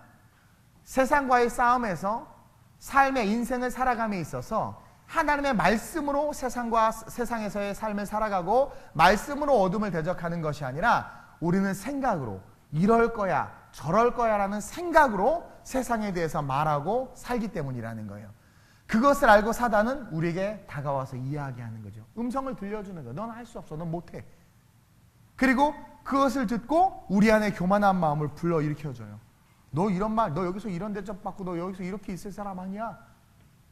세상과의 싸움에서 삶의 인생을 살아감에 있어서 하나님의 말씀으로 세상에서의 삶을 살아가고 말씀으로 어둠을 대적하는 것이 아니라 우리는 생각으로 이럴 거야 저럴 거야 라는 생각으로 세상에 대해서 말하고 살기 때문이라는 거예요. 그것을 알고 사단은 우리에게 다가와서 이야기하는 거죠. 음성을 들려주는 거예요. 넌 할 수 없어. 넌 못해. 그리고 그것을 듣고 우리 안에 교만한 마음을 불러일으켜줘요. 너 이런 말, 너 여기서 이런 대접 받고 너 여기서 이렇게 있을 사람 아니야.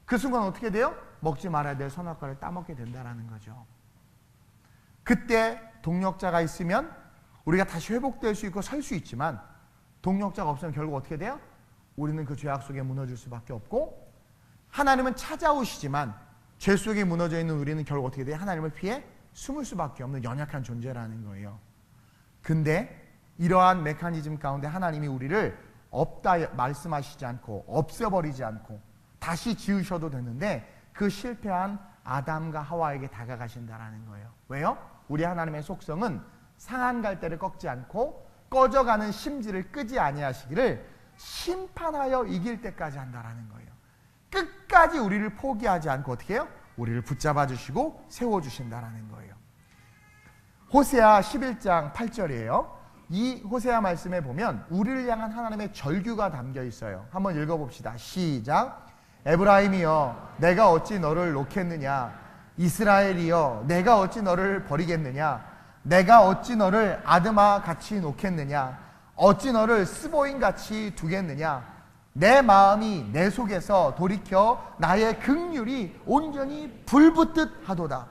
그 순간 어떻게 돼요? 먹지 말아야 될 선악과를 따먹게 된다는 거죠. 그때 동력자가 있으면 우리가 다시 회복될 수 있고 설 수 있지만 동력자가 없으면 결국 어떻게 돼요? 우리는 그 죄악 속에 무너질 수밖에 없고 하나님은 찾아오시지만 죄 속에 무너져 있는 우리는 결국 어떻게 돼요? 하나님을 피해 숨을 수밖에 없는 연약한 존재라는 거예요. 근데 이러한 메커니즘 가운데 하나님이 우리를 없다 말씀하시지 않고 없애버리지 않고 다시 지으셔도 되는데 그 실패한 아담과 하와에게 다가가신다라는 거예요. 왜요? 우리 하나님의 속성은 상한 갈대를 꺾지 않고 꺼져가는 심지를 끄지 아니하시기를 심판하여 이길 때까지 한다라는 거예요. 끝까지 우리를 포기하지 않고 어떻게 해요? 우리를 붙잡아 주시고 세워주신다라는 거예요. 호세아 11장 8절이에요. 이 호세아 말씀에 보면 우리를 향한 하나님의 절규가 담겨 있어요. 한번 읽어봅시다. 시작. 에브라임이여 내가 어찌 너를 놓겠느냐. 이스라엘이여 내가 어찌 너를 버리겠느냐. 내가 어찌 너를 아드마 같이 놓겠느냐. 어찌 너를 스보임 같이 두겠느냐. 내 마음이 내 속에서 돌이켜 나의 긍휼이 온전히 불붙듯 하도다.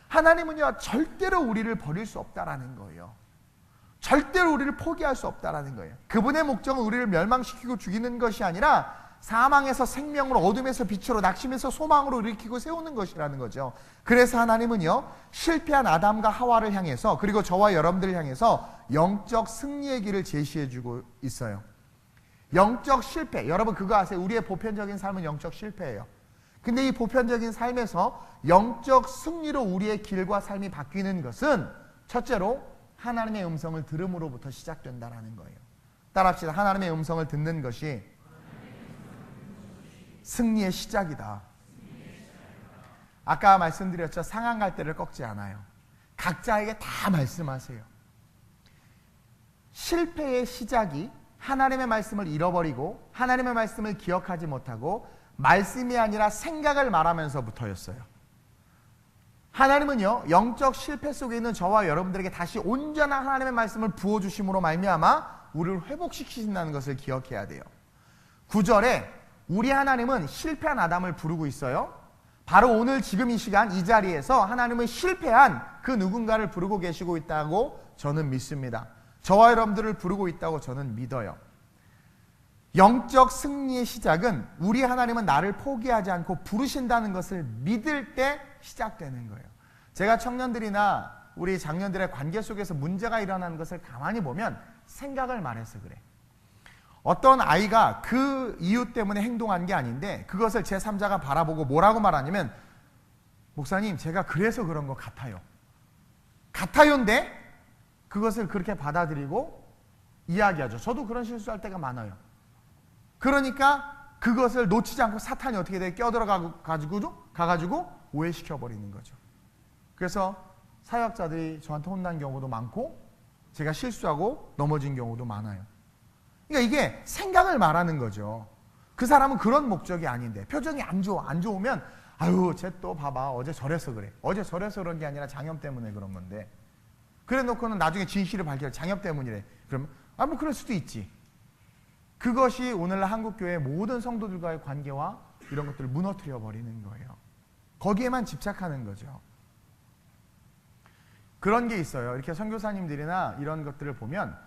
하나님은요 절대로 우리를 버릴 수 없다라는 거예요. 절대로 우리를 포기할 수 없다라는 거예요. 그분의 목적은 우리를 멸망시키고 죽이는 것이 아니라 사망에서 생명으로 어둠에서 빛으로 낙심에서 소망으로 일으키고 세우는 것이라는 거죠. 그래서 하나님은요 실패한 아담과 하와를 향해서 그리고 저와 여러분들을 향해서 영적 승리의 길을 제시해주고 있어요. 영적 실패, 여러분 그거 아세요? 우리의 보편적인 삶은 영적 실패예요. 근데 이 보편적인 삶에서 영적 승리로 우리의 길과 삶이 바뀌는 것은 첫째로 하나님의 음성을 들음으로부터 시작된다는 거예요. 따라합시다. 하나님의 음성을 듣는 것이 승리의 시작이다. 아까 말씀드렸죠. 상한 갈대를 꺾지 않아요. 각자에게 다 말씀하세요. 실패의 시작이 하나님의 말씀을 잃어버리고 하나님의 말씀을 기억하지 못하고 말씀이 아니라 생각을 말하면서부터였어요. 하나님은요 영적 실패 속에 있는 저와 여러분들에게 다시 온전한 하나님의 말씀을 부어주심으로 말미암아 우리를 회복시키신다는 것을 기억해야 돼요. 9절에 우리 하나님은 실패한 아담을 부르고 있어요. 바로 오늘 지금 이 시간 이 자리에서 하나님은 실패한 그 누군가를 부르고 계시고 있다고 저는 믿습니다. 저와 여러분들을 부르고 있다고 저는 믿어요. 영적 승리의 시작은 우리 하나님은 나를 포기하지 않고 부르신다는 것을 믿을 때 시작되는 거예요. 제가 청년들이나 우리 장년들의 관계 속에서 문제가 일어나는 것을 가만히 보면 생각을 말해서 그래. 어떤 아이가 그 이유 때문에 행동한 게 아닌데 그것을 제3자가 바라보고 뭐라고 말하냐면 목사님 제가 그래서 그런 것 같아요. 같아요인데 그것을 그렇게 받아들이고 이야기하죠. 저도 그런 실수할 때가 많아요. 그러니까 그것을 놓치지 않고 사탄이 어떻게 돼? 가가지고 오해시켜버리는 거죠. 그래서 사역자들이 저한테 혼난 경우도 많고 제가 실수하고 넘어진 경우도 많아요. 그러니까 이게 생각을 말하는 거죠. 그 사람은 그런 목적이 아닌데 표정이 안 좋으면 아유 쟤 또 봐봐 어제 저래서 그래. 어제 저래서 그런 게 아니라 장염 때문에 그런 건데 그래 놓고는 나중에 진실을 밝혀요. 장염 때문이래. 그러면 뭐 그럴 수도 있지. 그것이 오늘날 한국교회 모든 성도들과의 관계와 이런 것들을 무너뜨려 버리는 거예요. 거기에만 집착하는 거죠. 그런 게 있어요. 이렇게 선교사님들이나 이런 것들을 보면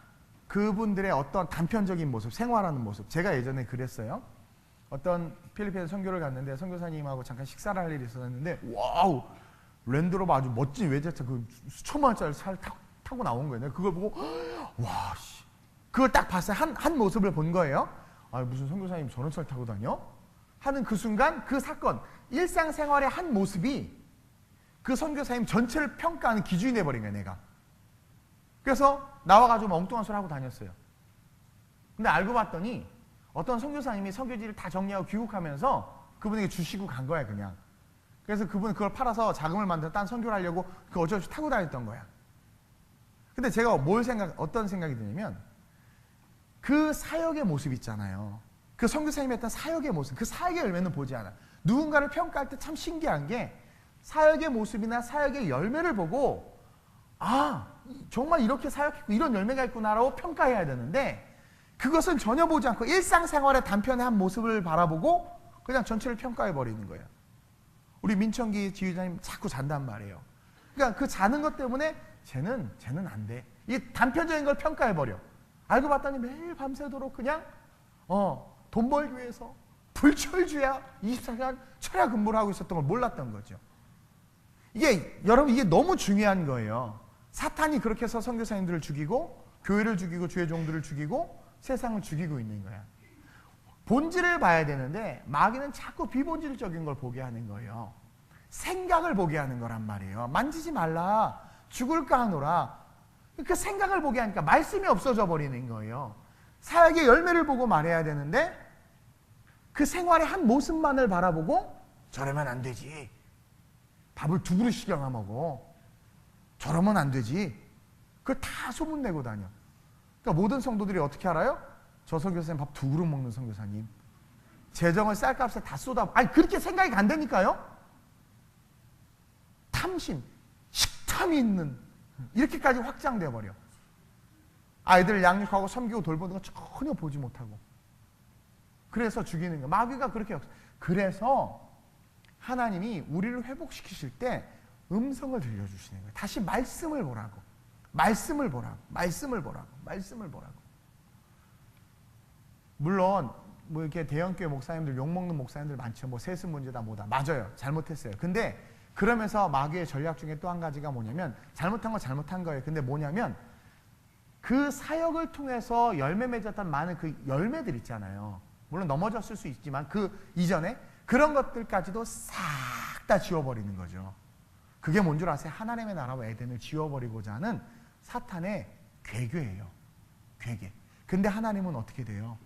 그분들의 어떤 단편적인 모습, 생활하는 모습. 제가 예전에 그랬어요. 어떤 필리핀에 선교를 갔는데 선교사님하고 잠깐 식사를 할 일이 있었는데 와우! 랜드로버 아주 멋진 외제차 그 수천만 원짜리 차를 타고 나온 거예요. 내가 그걸 보고 와 씨. 그걸 딱 봤어요. 한 모습을 본 거예요. 아, 무슨 선교사님 저런 차를 타고 다녀? 하는 그 순간 그 사건, 일상생활의 한 모습이 그 선교사님 전체를 평가하는 기준이 돼버린 거예요, 내가. 그래서 나와가지고 엉뚱한 소리 하고 다녔어요. 근데 알고 봤더니 어떤 선교사님이 선교지를 다 정리하고 귀국하면서 그분에게 주시고 간 거야, 그냥. 그래서 그분은 그걸 팔아서 자금을 만들어 딴 선교를 하려고 그 어쩔 수 타고 다녔던 거야. 근데 제가 어떤 생각이 드냐면 그 사역의 모습 있잖아요. 그 선교사님이 했던 사역의 모습, 그 사역의 열매는 보지 않아. 누군가를 평가할 때 참 신기한 게 사역의 모습이나 사역의 열매를 보고 아, 정말 이렇게 사역했고 이런 열매가 있구나라고 평가해야 되는데 그것은 전혀 보지 않고 일상생활의 단편의 한 모습을 바라보고 그냥 전체를 평가해버리는 거예요. 우리 민청기 지휘자님 자꾸 잔단 말이에요. 그러니까 그 자는 것 때문에 쟤는 안 돼. 이 단편적인 걸 평가해버려. 알고 봤더니 매일 밤새도록 그냥 돈 벌기 위해서 불철주야 24시간 철야 근무를 하고 있었던 걸 몰랐던 거죠. 여러분 이게 너무 중요한 거예요. 사탄이 그렇게 해서 선교사님들을 죽이고 교회를 죽이고 주의 종들을 죽이고 세상을 죽이고 있는 거야. 본질을 봐야 되는데 마귀는 자꾸 비본질적인 걸 보게 하는 거예요. 생각을 보게 하는 거란 말이에요. 만지지 말라. 죽을까 하노라. 그 생각을 보게 하니까 말씀이 없어져 버리는 거예요. 사역의 열매를 보고 말해야 되는데 그 생활의 한 모습만을 바라보고 저러면 안 되지. 밥을 2그릇씩이나 먹어. 저러면 안 되지. 그걸 다 소문내고 다녀. 그러니까 모든 성도들이 어떻게 알아요? 저 선교사님 밥 2그릇 먹는 선교사님. 재정을 쌀값에 다 쏟아. 아니 그렇게 생각이 간다니까요. 탐심, 식탐이 있는 이렇게까지 확장돼 버려. 아이들 양육하고 섬기고 돌보는 거 전혀 보지 못하고. 그래서 죽이는 거야. 마귀가 그렇게. 그래서 하나님이 우리를 회복시키실 때 음성을 들려주시는 거예요. 다시 말씀을 보라고. 말씀을 보라고. 말씀을 보라고. 말씀을 보라고. 물론 뭐 이렇게 대형교회 목사님들 욕먹는 목사님들 많죠. 뭐 세습 문제다 뭐다. 맞아요. 잘못했어요. 근데 그러면서 마귀의 전략 중에 또 한 가지가 뭐냐면 잘못한 건 잘못한 거예요. 근데 뭐냐면 그 사역을 통해서 열매 맺었던 많은 그 열매들 있잖아요. 물론 넘어졌을 수 있지만 그 이전에 그런 것들까지도 싹 다 지워버리는 거죠. 그게 뭔 줄 아세요? 하나님의 나라와 에덴을 지워버리고자 하는 사탄의 괴계예요. 괴계. 근데 하나님은 어떻게 돼요?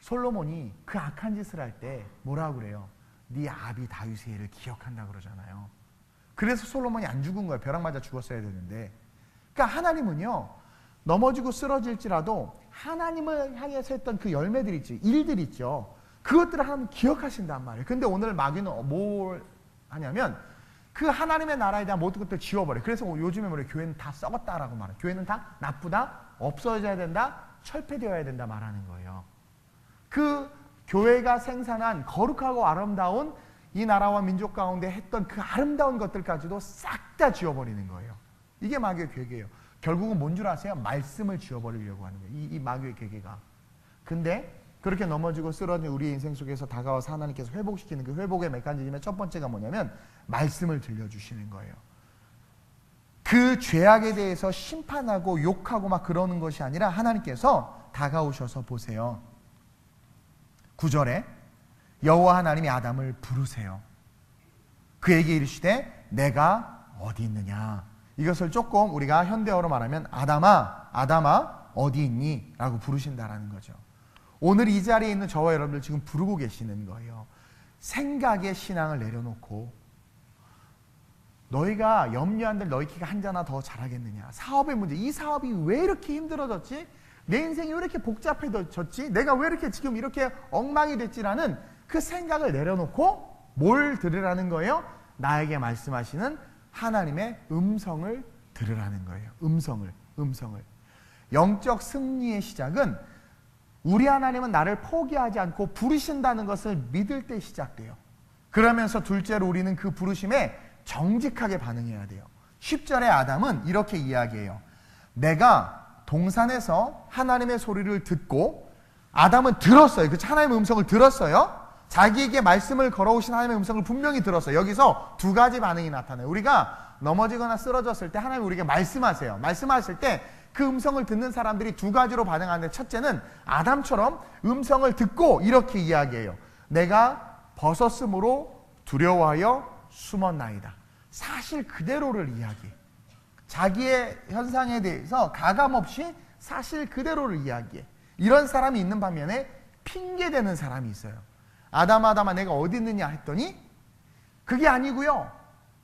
솔로몬이 그 악한 짓을 할 때 뭐라고 그래요? 네 아비 다윗의 일을 기억한다 그러잖아요. 그래서 솔로몬이 안 죽은 거예요. 벼락 맞아 죽었어야 되는데. 그러니까 하나님은요. 넘어지고 쓰러질지라도 하나님을 향해서 했던 그 열매들 있죠. 일들 있죠. 그것들을 하나님 기억하신단 말이에요. 근데 오늘 마귀는 뭘 하냐면 그 하나님의 나라에 대한 모든 것들을 지워버려요. 그래서 요즘에 뭐래요? 교회는 다 썩었다라고 말해요. 교회는 다 나쁘다, 없어져야 된다, 철폐되어야 된다 말하는 거예요. 그 교회가 생산한 거룩하고 아름다운 이 나라와 민족 가운데 했던 그 아름다운 것들까지도 싹 다 지워버리는 거예요. 이게 마귀의 괴계예요. 결국은 뭔 줄 아세요? 말씀을 지워버리려고 하는 거예요. 이 마귀의 괴계가. 근데 그렇게 넘어지고 쓰러진 우리의 인생 속에서 다가와서 하나님께서 회복시키는 그 회복의 메커니즘의 첫 번째가 뭐냐면 말씀을 들려주시는 거예요. 그 죄악에 대해서 심판하고 욕하고 막 그러는 것이 아니라 하나님께서 다가오셔서 보세요. 9절에 여호와 하나님이 아담을 부르세요. 그에게 이르시되 내가 어디 있느냐. 이것을 조금 우리가 현대어로 말하면 아담아 아담아 어디 있니? 라고 부르신다라는 거죠. 오늘 이 자리에 있는 저와 여러분들 지금 부르고 계시는 거예요. 생각의 신앙을 내려놓고 너희가 염려한들 너희 키가 한 자나 더 잘하겠느냐. 사업의 문제, 이 사업이 왜 이렇게 힘들어졌지? 내 인생이 왜 이렇게 복잡해졌지? 내가 왜 이렇게 지금 이렇게 엉망이 됐지라는 그 생각을 내려놓고 뭘 들으라는 거예요? 나에게 말씀하시는 하나님의 음성을 들으라는 거예요. 음성을. 영적 승리의 시작은 우리 하나님은 나를 포기하지 않고 부르신다는 것을 믿을 때 시작돼요. 그러면서 둘째로 우리는 그 부르심에 정직하게 반응해야 돼요. 10절에 아담은 이렇게 이야기해요. 내가 동산에서 하나님의 소리를 듣고, 아담은 들었어요. 그렇죠? 하나님의 음성을 들었어요. 자기에게 말씀을 걸어오신 하나님의 음성을 분명히 들었어요. 여기서 두 가지 반응이 나타나요. 우리가 넘어지거나 쓰러졌을 때 하나님이 우리에게 말씀하세요. 말씀하실 때 그 음성을 듣는 사람들이 두 가지로 반응하는데, 첫째는 아담처럼 음성을 듣고 이렇게 이야기해요. 내가 벗었으므로 두려워하여 숨었나이다. 사실 그대로를 이야기해. 자기의 현상에 대해서 가감없이 사실 그대로를 이야기해. 이런 사람이 있는 반면에 핑계대는 사람이 있어요. 아담아 내가 어디 있느냐 했더니 그게 아니고요,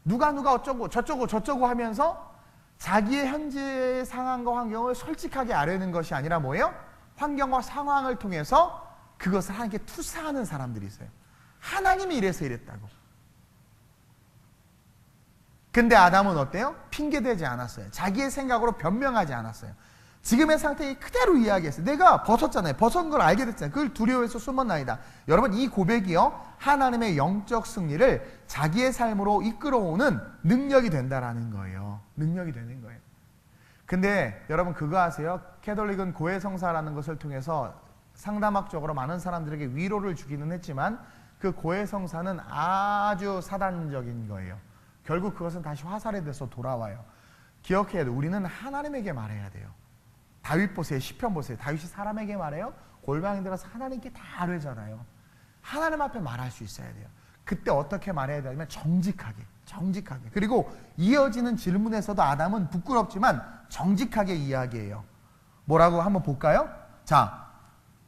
누가 어쩌고 저쩌고 하면서 자기의 현재 상황과 환경을 솔직하게 아뢰는 것이 아니라 뭐예요? 환경과 상황을 통해서 그것을 하나님께 투사하는 사람들이 있어요. 하나님이 이래서 이랬다고. 근데 아담은 어때요? 핑계대지 않았어요. 자기의 생각으로 변명하지 않았어요. 지금의 상태에 그대로 이야기했어요. 내가 벗었잖아요. 벗은 걸 알게 됐잖아요. 그걸 두려워해서 숨었나이다. 여러분, 이 고백이요, 하나님의 영적 승리를 자기의 삶으로 이끌어오는 능력이 된다라는 거예요. 능력이 되는 거예요. 근데 여러분 그거 아세요? 캐톨릭은 고해성사라는 것을 통해서 상담학적으로 많은 사람들에게 위로를 주기는 했지만 그 고해성사는 아주 사단적인 거예요. 결국 그것은 다시 화살에 돼서 돌아와요. 기억해야 돼요. 우리는 하나님에게 말해야 돼요. 다윗 보세요. 시편 보세요. 다윗이 사람에게 말해요? 골방에 들어서 하나님께 다 아뢰잖아요. 하나님 앞에 말할 수 있어야 돼요. 그때 어떻게 말해야 되냐면 정직하게. 그리고 이어지는 질문에서도 아담은 부끄럽지만 정직하게 이야기해요. 뭐라고 한번 볼까요? 자,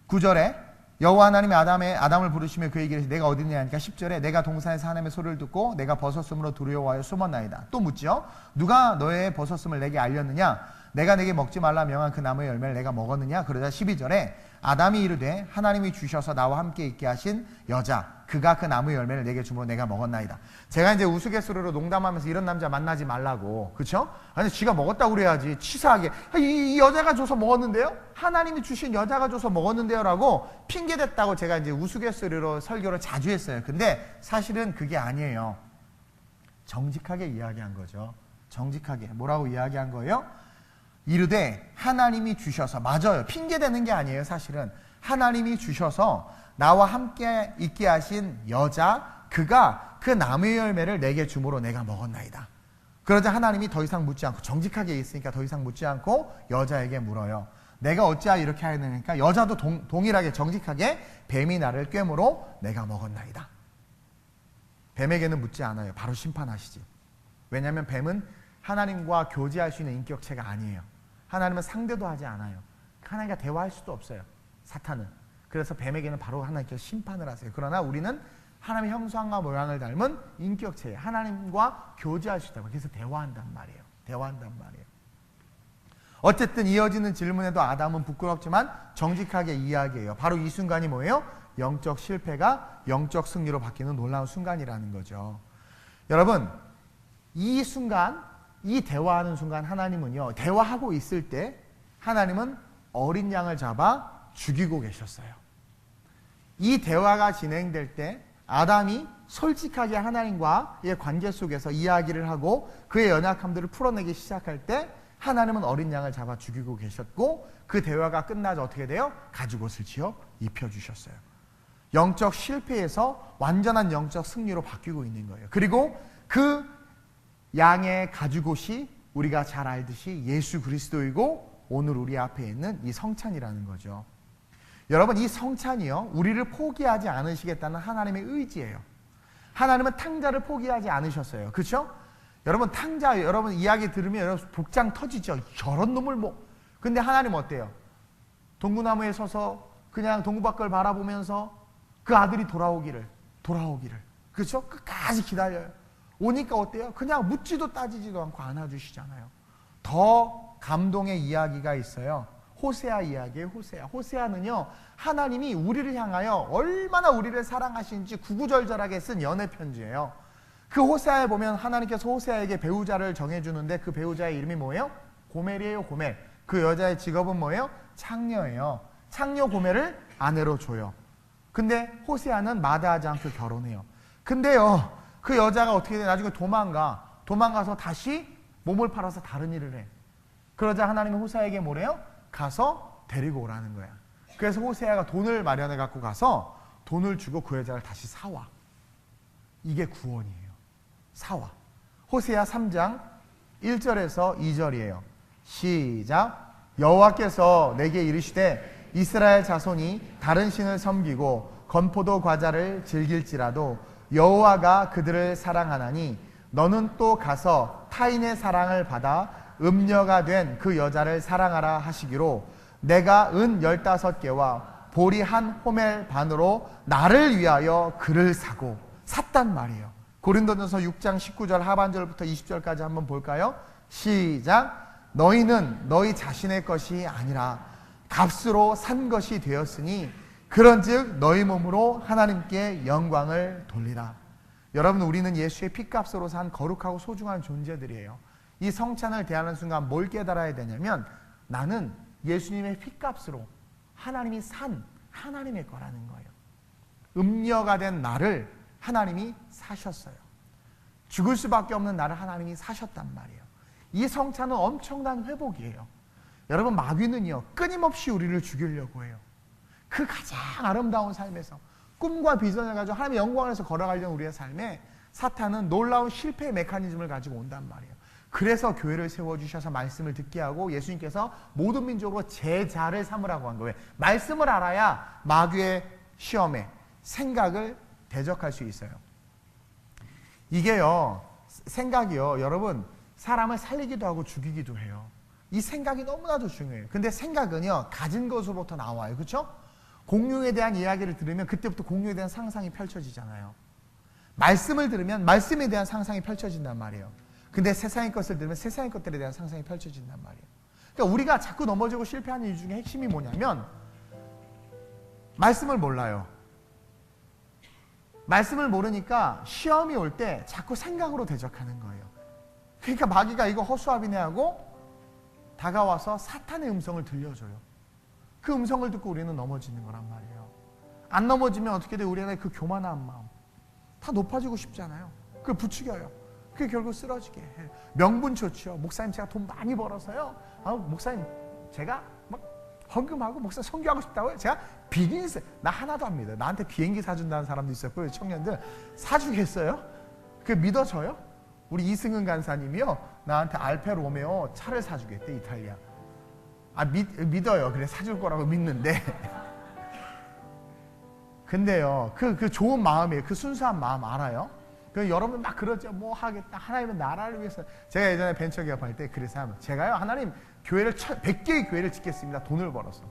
9절에 여호와 하나님이 아담을 부르시며 그에게 이르시되 내가 어디 있느냐 하니까 10절에 내가 동산에서 하나님의 소리를 듣고 내가 벗었으므로 두려워하여 숨었나이다. 또 묻죠. 누가 너의 벗었음을 내게 알렸느냐? 내가 내게 먹지 말라 명한 그 나무의 열매를 내가 먹었느냐? 그러자 12절에 아담이 이르되 하나님이 주셔서 나와 함께 있게 하신 여자 그가 그 나무의 열매를 내게 주므로 내가 먹었나이다. 제가 이제 우스갯소리로 농담하면서 이런 남자 만나지 말라고, 그렇죠? 아니 지가 먹었다고 그래야지. 치사하게 이 여자가 줘서 먹었는데요? 하나님이 주신 여자가 줘서 먹었는데요? 라고 핑계댔다고 제가 이제 우스갯소리로 설교를 자주 했어요. 근데 사실은 그게 아니에요. 정직하게 이야기한 거죠. 정직하게. 뭐라고 이야기한 거예요? 이르되 하나님이 주셔서, 맞아요. 핑계대는 게 아니에요. 사실은 하나님이 주셔서 나와 함께 있게 하신 여자 그가 그 나무의 열매를 내게 주므로 내가 먹었나이다. 그러자 하나님이 더 이상 묻지 않고, 정직하게 있으니까 더 이상 묻지 않고 여자에게 물어요. 내가 어찌하여 이렇게 하였느니까 여자도 동일하게 정직하게 뱀이 나를 꿰므로 내가 먹었나이다. 뱀에게는 묻지 않아요. 바로 심판하시지. 왜냐하면 뱀은 하나님과 교제할 수 있는 인격체가 아니에요. 하나님은 상대도 하지 않아요. 하나님과 대화할 수도 없어요. 사탄은. 그래서 뱀에게는 바로 하나님께서 심판을 하세요. 그러나 우리는 하나님의 형상과 모양을 닮은 인격체예요. 하나님과 교제할 수 있다고. 그래서 대화한단 말이에요. 어쨌든 이어지는 질문에도 아담은 부끄럽지만 정직하게 이야기해요. 바로 이 순간이 뭐예요? 영적 실패가 영적 승리로 바뀌는 놀라운 순간이라는 거죠. 여러분, 이 순간, 이 대화하는 순간 하나님은요, 대화하고 있을 때 하나님은 어린 양을 잡아 죽이고 계셨어요. 이 대화가 진행될 때 아담이 솔직하게 하나님과의 관계 속에서 이야기를 하고 그의 연약함들을 풀어내기 시작할 때 하나님은 어린 양을 잡아 죽이고 계셨고, 그 대화가 끝나자 어떻게 돼요? 가죽옷을 지어 입혀주셨어요. 영적 실패에서 완전한 영적 승리로 바뀌고 있는 거예요. 그리고 그 양의 가죽옷이 우리가 잘 알듯이 예수 그리스도이고 오늘 우리 앞에 있는 이 성찬이라는 거죠. 여러분, 이 성찬이요, 우리를 포기하지 않으시겠다는 하나님의 의지예요. 하나님은 탕자를 포기하지 않으셨어요. 그렇죠? 여러분, 탕자, 여러분 이야기 들으면 여러분 복장 터지죠. 저런 놈을 뭐. 근데 하나님 어때요? 동구나무에 서서 그냥 동구 밖을 바라보면서 그 아들이 돌아오기를. 그렇죠? 끝까지 기다려요. 오니까 어때요? 그냥 묻지도 따지지도 않고 안아주시잖아요. 더 감동의 이야기가 있어요. 호세아 이야기예요. 호세아는요, 하나님이 우리를 향하여 얼마나 우리를 사랑하시는지 구구절절하게 쓴 연애 편지예요. 그 호세아에 보면 하나님께서 호세아에게 배우자를 정해주는데 그 배우자의 이름이 뭐예요? 고멜이에요. 고멜. 그 여자의 직업은 뭐예요? 창녀예요. 창녀 고멜을 아내로 줘요. 근데 호세아는 마다하지 않고 결혼해요. 근데요, 그 여자가 어떻게 돼? 나중에 도망가서 다시 몸을 팔아서 다른 일을 해. 그러자 하나님이 호세아에게 뭐래요? 가서 데리고 오라는 거야. 그래서 호세아가 돈을 마련해 갖고 가서 돈을 주고 그 여자를 다시 사와. 이게 구원이에요. 사와. 호세아 3장 1절에서 2절이에요. 시작. 여호와께서 내게 이르시되 이스라엘 자손이 다른 신을 섬기고 건포도 과자를 즐길지라도 여호와가 그들을 사랑하나니 너는 또 가서 타인의 사랑을 받아 음녀가 된 그 여자를 사랑하라 하시기로 내가 은 15개와 보리 한 호멜 반으로 나를 위하여 그를 사고 샀단 말이에요. 고린도전서 6장 19절 하반절부터 20절까지 한번 볼까요? 시작. 너희는 너희 자신의 것이 아니라 값으로 산 것이 되었으니 그런즉 너희 몸으로 하나님께 영광을 돌리라. 여러분, 우리는 예수의 피값으로 산 거룩하고 소중한 존재들이에요. 이 성찬을 대하는 순간 뭘 깨달아야 되냐면 나는 예수님의 피값으로 하나님이 산 하나님의 거라는 거예요. 음녀가 된 나를 하나님이 사셨어요. 죽을 수밖에 없는 나를 하나님이 사셨단 말이에요. 이 성찬은 엄청난 회복이에요. 여러분, 마귀는요 끊임없이 우리를 죽이려고 해요. 그 가장 아름다운 삶에서 꿈과 비전을 가지고 하나님의 영광을 해서 걸어가려는 우리의 삶에 사탄은 놀라운 실패의 메커니즘을 가지고 온단 말이에요. 그래서 교회를 세워주셔서 말씀을 듣게 하고 예수님께서 모든 민족으로 제자를 삼으라고 한 거예요. 말씀을 알아야 마귀의 시험에 생각을 대적할 수 있어요. 이게요, 생각이요, 여러분, 사람을 살리기도 하고 죽이기도 해요. 이 생각이 너무나도 중요해요. 근데 생각은요, 가진 것으로부터 나와요. 그렇죠? 공룡에 대한 이야기를 들으면 그때부터 공룡에 대한 상상이 펼쳐지잖아요. 말씀을 들으면 말씀에 대한 상상이 펼쳐진단 말이에요. 근데 세상의 것을 들으면 세상의 것들에 대한 상상이 펼쳐진단 말이에요. 그러니까 우리가 자꾸 넘어지고 실패하는 이유 중에 핵심이 뭐냐면 말씀을 몰라요. 말씀을 모르니까 시험이 올 때 자꾸 생각으로 대적하는 거예요. 그러니까 마귀가 이거 허수아비네 하고 다가와서 사탄의 음성을 들려줘요. 그 음성을 듣고 우리는 넘어지는 거란 말이에요. 안 넘어지면 어떻게 돼? 우리 안에 그 교만한 마음, 다 높아지고 싶잖아요. 그걸 부추겨요. 그게 결국 쓰러지게 해요. 명분 좋죠. 목사님 제가 돈 많이 벌어서요. 목사님 제가 막 헌금하고 목사 선교하고 싶다고요. 제가 비즈니스 나 하나도 안 믿어요. 나한테 비행기 사준다는 사람도 있었고요. 청년들 사주겠어요? 그게 믿어져요? 우리 이승은 간사님이요 나한테 알페 로메오 차를 사주겠대. 이탈리아. 믿어요. 그래 사줄 거라고 믿는데 근데요 그 좋은 마음이에요. 그 순수한 마음 알아요? 그 여러분 막 그러죠. 뭐 하겠다. 하나님의 나라를 위해서. 제가 예전에 벤처기업 할 때 그래서 하면 제가요 하나님 교회를 100개의 교회를 짓겠습니다. 돈을 벌어서.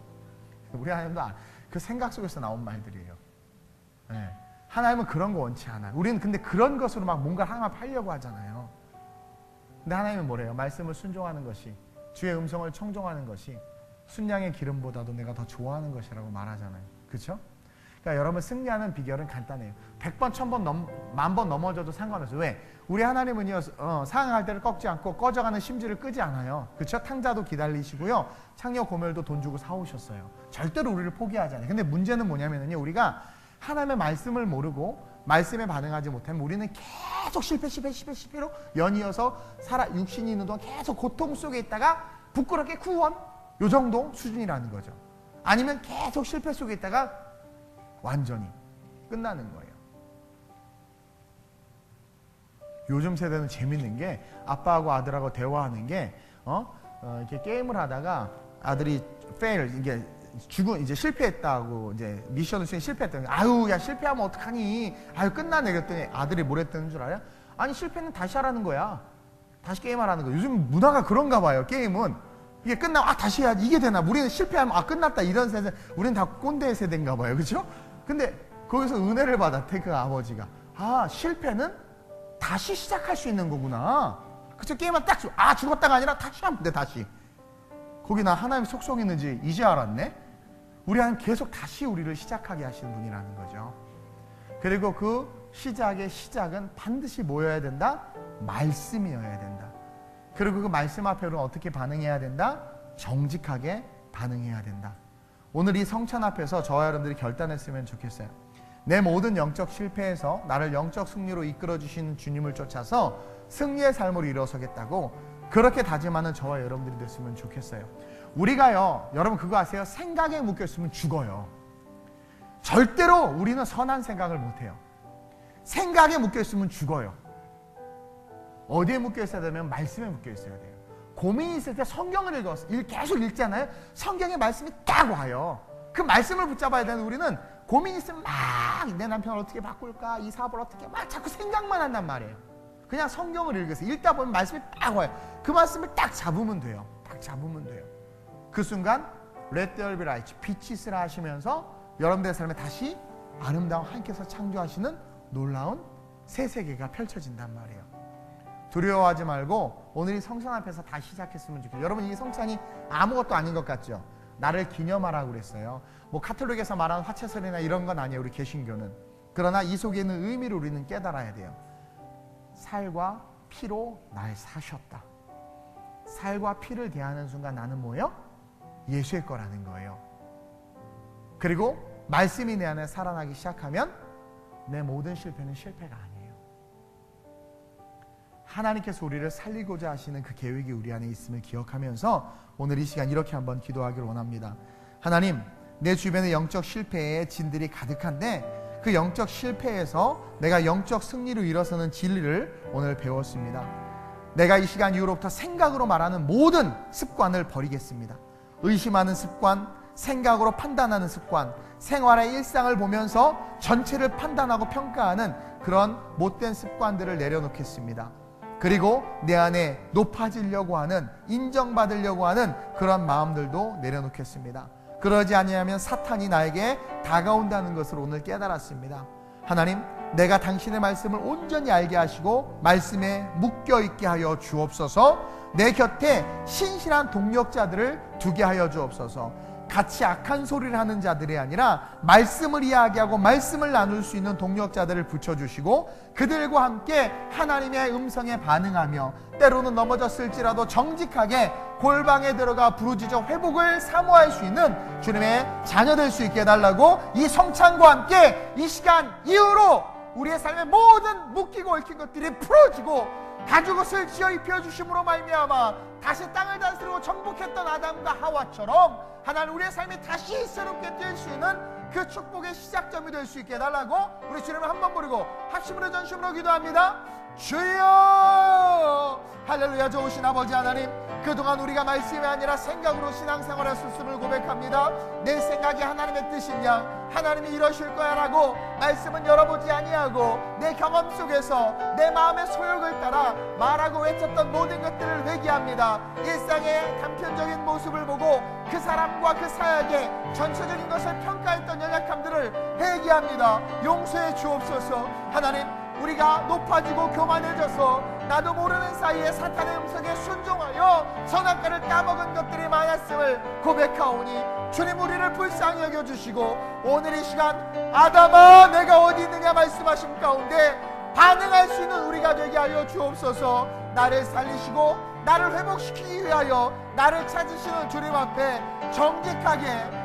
우리 하나님도 그 생각 속에서 나온 말들이에요. 네. 하나님은 그런 거 원치 않아요. 우리는 근데 그런 것으로 막 뭔가 하나님 앞에 하려고 하잖아요. 근데 하나님은 뭐래요? 말씀을 순종하는 것이, 주의 음성을 청종하는 것이 순양의 기름보다도 내가 더 좋아하는 것이라고 말하잖아요. 그렇죠? 그러니까 여러분 승리하는 비결은 간단해요. 100번, 1000번, 10,000번 넘어져도 상관없어요. 왜? 우리 하나님은요 상황할 때를 꺾지 않고 꺼져가는 심지를 끄지 않아요. 그렇죠? 탕자도 기다리시고요. 창녀 고멜도 돈 주고 사오셨어요. 절대로 우리를 포기하지 않아요. 근데 문제는 뭐냐면요, 우리가 하나님의 말씀을 모르고 말씀에 반응하지 못하면 우리는 계속 실패로 연이어서 육신이 있는 동안 계속 고통 속에 있다가 부끄럽게 구원, 요 정도 수준이라는 거죠. 아니면 계속 실패 속에 있다가 완전히 끝나는 거예요. 요즘 세대는 재밌는 게 아빠하고 아들하고 대화하는 게 이렇게 게임을 하다가 아들이 이게 이제 실패했다고 이제 미션을 수행 실패했다고 아유 야 실패하면 어떡하니 아유 끝나네 그랬더니 아들이 뭐랬다는 줄 알아요? 아니 실패는 다시 하라는 거야. 다시 게임하라는 거야. 요즘 문화가 그런가 봐요. 게임은 이게 끝나면 다시 해야지 이게 되나. 우리는 실패하면 끝났다 이런 세대. 우리는 다 꼰대 세대인가 봐요. 그렇죠? 근데 거기서 은혜를 받았대 그 아버지가. 실패는 다시 시작할 수 있는 거구나. 그쵸? 게임은 딱 죽었다가 아니라 다시 하면 돼. 다시. 거기 나 하나님 속성 있는지 이제 알았네. 우리 하나님 계속 다시 우리를 시작하게 하시는 분이라는 거죠. 그리고 그 시작의 시작은 반드시 뭐여야 된다? 말씀이어야 된다. 그리고 그 말씀 앞에 우리는 어떻게 반응해야 된다? 정직하게 반응해야 된다. 오늘 이 성찬 앞에서 저와 여러분들이 결단했으면 좋겠어요. 내 모든 영적 실패에서 나를 영적 승리로 이끌어 주시는 주님을 쫓아서 승리의 삶으로 일어서겠다고 그렇게 다짐하는 저와 여러분들이 됐으면 좋겠어요. 우리가요, 여러분 그거 아세요? 생각에 묶여 있으면 죽어요. 절대로 우리는 선한 생각을 못해요. 생각에 묶여 있으면 죽어요. 어디에 묶여 있어야 되면 말씀에 묶여 있어야 돼요. 고민이 있을 때 성경을 계속 읽잖아요. 성경의 말씀이 딱 와요. 그 말씀을 붙잡아야 되는 우리는 고민이 있으면 막 내 남편을 어떻게 바꿀까, 이 사업을 어떻게, 막 자꾸 생각만 한단 말이에요. 그냥 성경을 읽으세요. 읽다 보면 말씀이 딱 와요. 그 말씀을 딱 잡으면 돼요. 딱 잡으면 돼요. 그 순간 Let there be light, 빛이 있으라 하시면서 여러분들의 삶에 다시 아름다운 하나님께서 창조하시는 놀라운 새 세계가 펼쳐진단 말이에요. 두려워하지 말고 오늘 이 성찬 앞에서 다 시작했으면 좋겠어요. 여러분, 이 성찬이 아무것도 아닌 것 같죠? 나를 기념하라고 그랬어요. 뭐 카톨릭에서 말하는 화채설이나 이런 건 아니에요, 우리 개신교는. 그러나 이 속에 있는 의미를 우리는 깨달아야 돼요. 살과 피로 날 사셨다. 살과 피를 대하는 순간 나는 뭐예요? 예수의 거라는 거예요. 그리고 말씀이 내 안에 살아나기 시작하면 내 모든 실패는 실패가 아니에요. 하나님께서 우리를 살리고자 하시는 그 계획이 우리 안에 있음을 기억하면서 오늘 이 시간 이렇게 한번 기도하기를 원합니다. 하나님, 내 주변에 영적 실패의 진들이 가득한데 그 영적 실패에서 내가 영적 승리로 일어서는 진리를 오늘 배웠습니다. 내가 이 시간 이후로부터 생각으로 말하는 모든 습관을 버리겠습니다. 의심하는 습관, 생각으로 판단하는 습관, 생활의 일상을 보면서 전체를 판단하고 평가하는 그런 못된 습관들을 내려놓겠습니다. 그리고 내 안에 높아지려고 하는, 인정받으려고 하는 그런 마음들도 내려놓겠습니다. 그러지 아니하면 사탄이 나에게 다가온다는 것을 오늘 깨달았습니다. 하나님, 내가 당신의 말씀을 온전히 알게 하시고 말씀에 묶여있게 하여 주옵소서. 내 곁에 신실한 동력자들을 두게 하여 주옵소서. 같이 악한 소리를 하는 자들이 아니라 말씀을 이야기하고 말씀을 나눌 수 있는 동력자들을 붙여주시고 그들과 함께 하나님의 음성에 반응하며 때로는 넘어졌을지라도 정직하게 골방에 들어가 부르짖어 회복을 사모할 수 있는 주님의 자녀 될 수 있게 해달라고 이 성찬과 함께 이 시간 이후로 우리의 삶의 모든 묶이고 얽힌 것들이 풀어지고 가죽옷을 지어 입혀주심으로 말미암아 다시 땅을 다스리고 정복했던 아담과 하와처럼 하나님 우리의 삶이 다시 새롭게 뛸 수 있는 그 축복의 시작점이 될 수 있게 해달라고 우리 주님을 한번 부르고 합심으로 전심으로 기도합니다. 주여 할렐루야. 좋으신 아버지 하나님, 그동안 우리가 말씀이 아니라 생각으로 신앙생활을 했음을 고백합니다. 내 생각이 하나님의 뜻인 양 하나님이 이러실 거야 라고 말씀은 열어보지 아니하고 내 경험 속에서 내 마음의 소욕을 따라 말하고 외쳤던 모든 것들을 회개합니다. 일상의 단편적인 모습을 보고 그 사람과 그 사역의 전체적인 것을 평가했던 연약함들을 회개합니다. 용서해 주옵소서. 하나님, 우리가 높아지고 교만해져서 나도 모르는 사이에 사탄의 음성에 순종하여 선악과를 따먹은 것들이 많았음을 고백하오니 주님 우리를 불쌍히 여겨주시고 오늘 이 시간 아담아 내가 어디 있느냐 말씀하신 가운데 반응할 수 있는 우리가 되게 하여 주옵소서. 나를 살리시고 나를 회복시키기 위하여 나를 찾으시는 주님 앞에 정직하게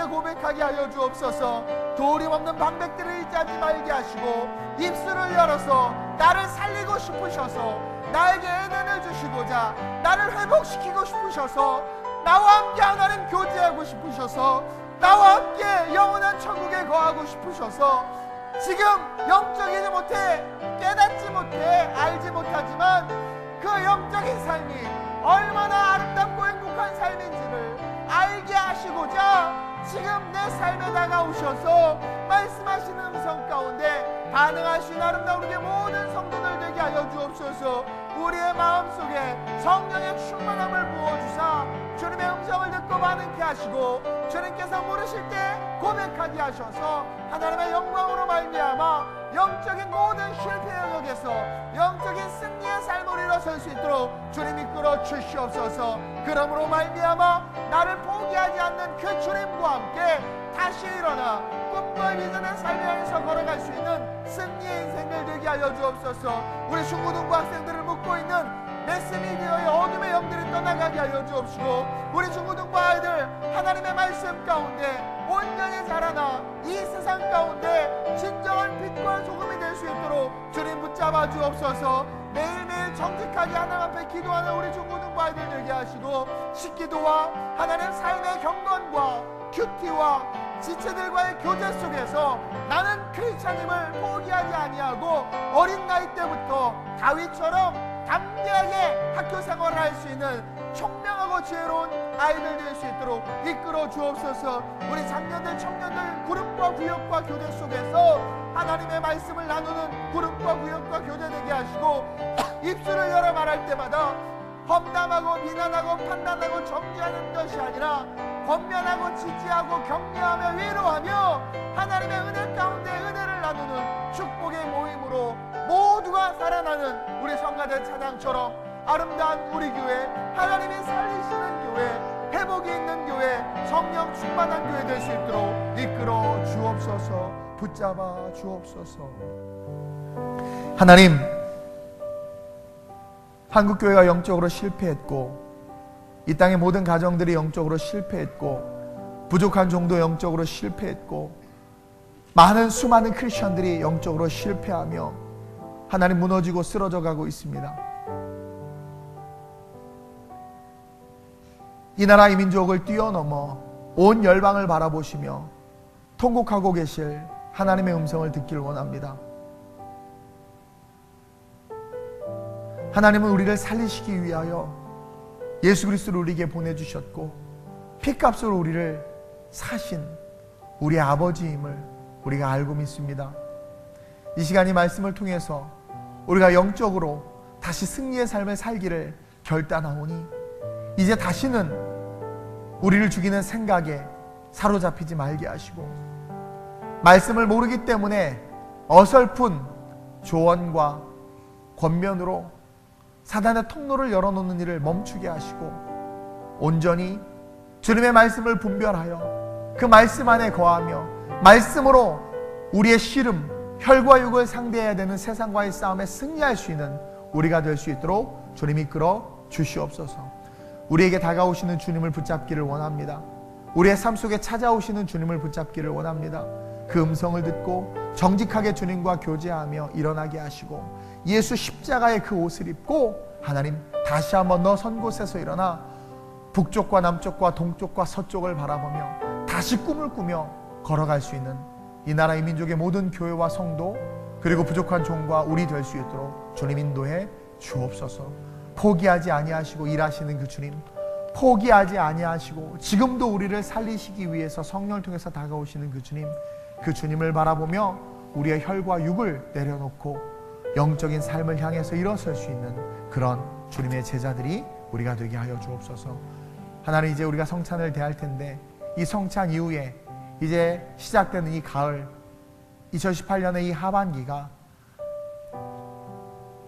고백하게 하여 주옵소서. 도리 없는 방백들을 잊지 말게 하시고 입술을 열어서 나를 살리고 싶으셔서 나에게 에덴을 주시고자 나를 회복시키고 싶으셔서 나와 함께 하나님 교제하고 싶으셔서 나와 함께 영원한 천국에 거하고 싶으셔서 지금 영적이지 못해 깨닫지 못해 알지 못하지만 그 영적인 삶이 얼마나 아름답고 행복한 삶인지를 알게 하시고자 지금 내 삶에 다가오셔서 말씀하시는 음성 가운데 반응할 수 있는 아름다운 우리의 모든 성도들 되게 하여 주옵소서. 우리의 마음속에 성령의 충만함을 부어주사 주님의 음성을 듣고 반응케 하시고 주님께서 물으실 때 고백하게 하셔서 하나님의 영광으로 말미암아 영적인 모든 실패 영역에서 영적인 승리의 삶을 일어설 수 있도록 주님 이끌어 주시옵소서. 그러므로 말미암아 나를 포기하지 않는 그 주님과 함께 다시 일어나 꿈과 비전의 삶을 향해서 걸어갈 수 있는 승리의 인생을 되게 하여 주옵소서. 우리 중고등부 학생들을 묶고 있는 매스미디어의 어둠의 영들을 떠나가게 하여 주옵시고, 우리 중고등부 아이들 하나님의 말씀 가운데 온전히 자라나 이 세상 가운데 진정한 빛과 소금이 될 수 있도록 주님 붙잡아 주옵소서. 매일매일 정직하게 하나님 앞에 기도하는 우리 중고등부 아이들 되게 하시고, 식기도와 하나님 삶의 경건과 큐티와 지체들과의 교제 속에서 나는 크리스찬임을 포기하지 아니하고 어린 나이 때부터 다윗처럼 담대하게 학교 생활을 할 수 있는 총명하고 지혜로운 아이들 될 수 있도록 이끌어 주옵소서. 우리 장년들 청년들 그룹과 구역과 교제 속에서 하나님의 말씀을 나누는 그룹과 구역과 교제되게 하시고, 입술을 열어 말할 때마다 험담하고 비난하고 판단하고 정죄하는 것이 아니라 권면하고 지지하고 격려하며 위로하며 하나님의 은혜 가운데 은혜를 나누는 축복의 모임으로 모두가 살아나는 우리 성가대 찬양처럼 아름다운 우리 교회, 하나님이 살리시는 교회, 회복이 있는 교회, 성령 충만한 교회 될 수 있도록 이끌어 주옵소서. 붙잡아 주옵소서. 하나님, 한국교회가 영적으로 실패했고, 이 땅의 모든 가정들이 영적으로 실패했고, 부족한 종도 영적으로 실패했고, 많은 수많은 크리스천들이 영적으로 실패하며 하나님 무너지고 쓰러져 가고 있습니다. 이 나라 이 민족을 뛰어넘어 온 열방을 바라보시며 통곡하고 계실 하나님의 음성을 듣기를 원합니다. 하나님은 우리를 살리시기 위하여 예수 그리스도를 우리에게 보내주셨고, 피값으로 우리를 사신 우리의 아버지임을 우리가 알고 믿습니다. 이 시간 이 말씀을 통해서 우리가 영적으로 다시 승리의 삶을 살기를 결단하오니, 이제 다시는 우리를 죽이는 생각에 사로잡히지 말게 하시고, 말씀을 모르기 때문에 어설픈 조언과 권면으로 사단의 통로를 열어놓는 일을 멈추게 하시고, 온전히 주님의 말씀을 분별하여 그 말씀 안에 거하며 말씀으로 우리의 씨름, 혈과 육을 상대해야 되는 세상과의 싸움에 승리할 수 있는 우리가 될 수 있도록 주님이 이끌어 주시옵소서. 우리에게 다가오시는 주님을 붙잡기를 원합니다. 우리의 삶 속에 찾아오시는 주님을 붙잡기를 원합니다. 그 음성을 듣고 정직하게 주님과 교제하며 일어나게 하시고, 예수 십자가의 그 옷을 입고 하나님 다시 한번 너 선 곳에서 일어나 북쪽과 남쪽과 동쪽과 서쪽을 바라보며 다시 꿈을 꾸며 걸어갈 수 있는 이 나라 이 민족의 모든 교회와 성도, 그리고 부족한 종과 우리 될 수 있도록 주님 인도해 주옵소서. 포기하지 아니하시고 일하시는 그 주님, 포기하지 아니하시고 지금도 우리를 살리시기 위해서 성령을 통해서 다가오시는 그 주님, 그 주님을 바라보며 우리의 혈과 육을 내려놓고 영적인 삶을 향해서 일어설 수 있는 그런 주님의 제자들이 우리가 되게 하여 주옵소서. 하나님, 이제 우리가 성찬을 대할 텐데, 이 성찬 이후에 이제 시작되는 이 가을, 2018년의 이 하반기가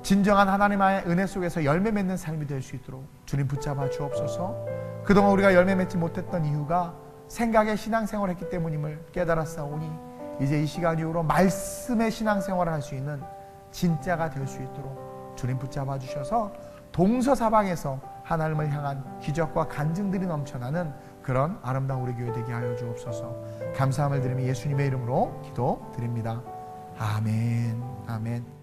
진정한 하나님의 은혜 속에서 열매 맺는 삶이 될 수 있도록 주님 붙잡아 주옵소서. 그동안 우리가 열매 맺지 못했던 이유가 생각의 신앙생활을 했기 때문임을 깨달았사오니, 이제 이 시간 이후로 말씀의 신앙생활을 할 수 있는 진짜가 될 수 있도록 주님 붙잡아 주셔서 동서사방에서 하나님을 향한 기적과 간증들이 넘쳐나는 그런 아름다운 우리 교회 되게 하여 주옵소서. 감사함을 드리며 예수님의 이름으로 기도드립니다. 아멘. 아멘.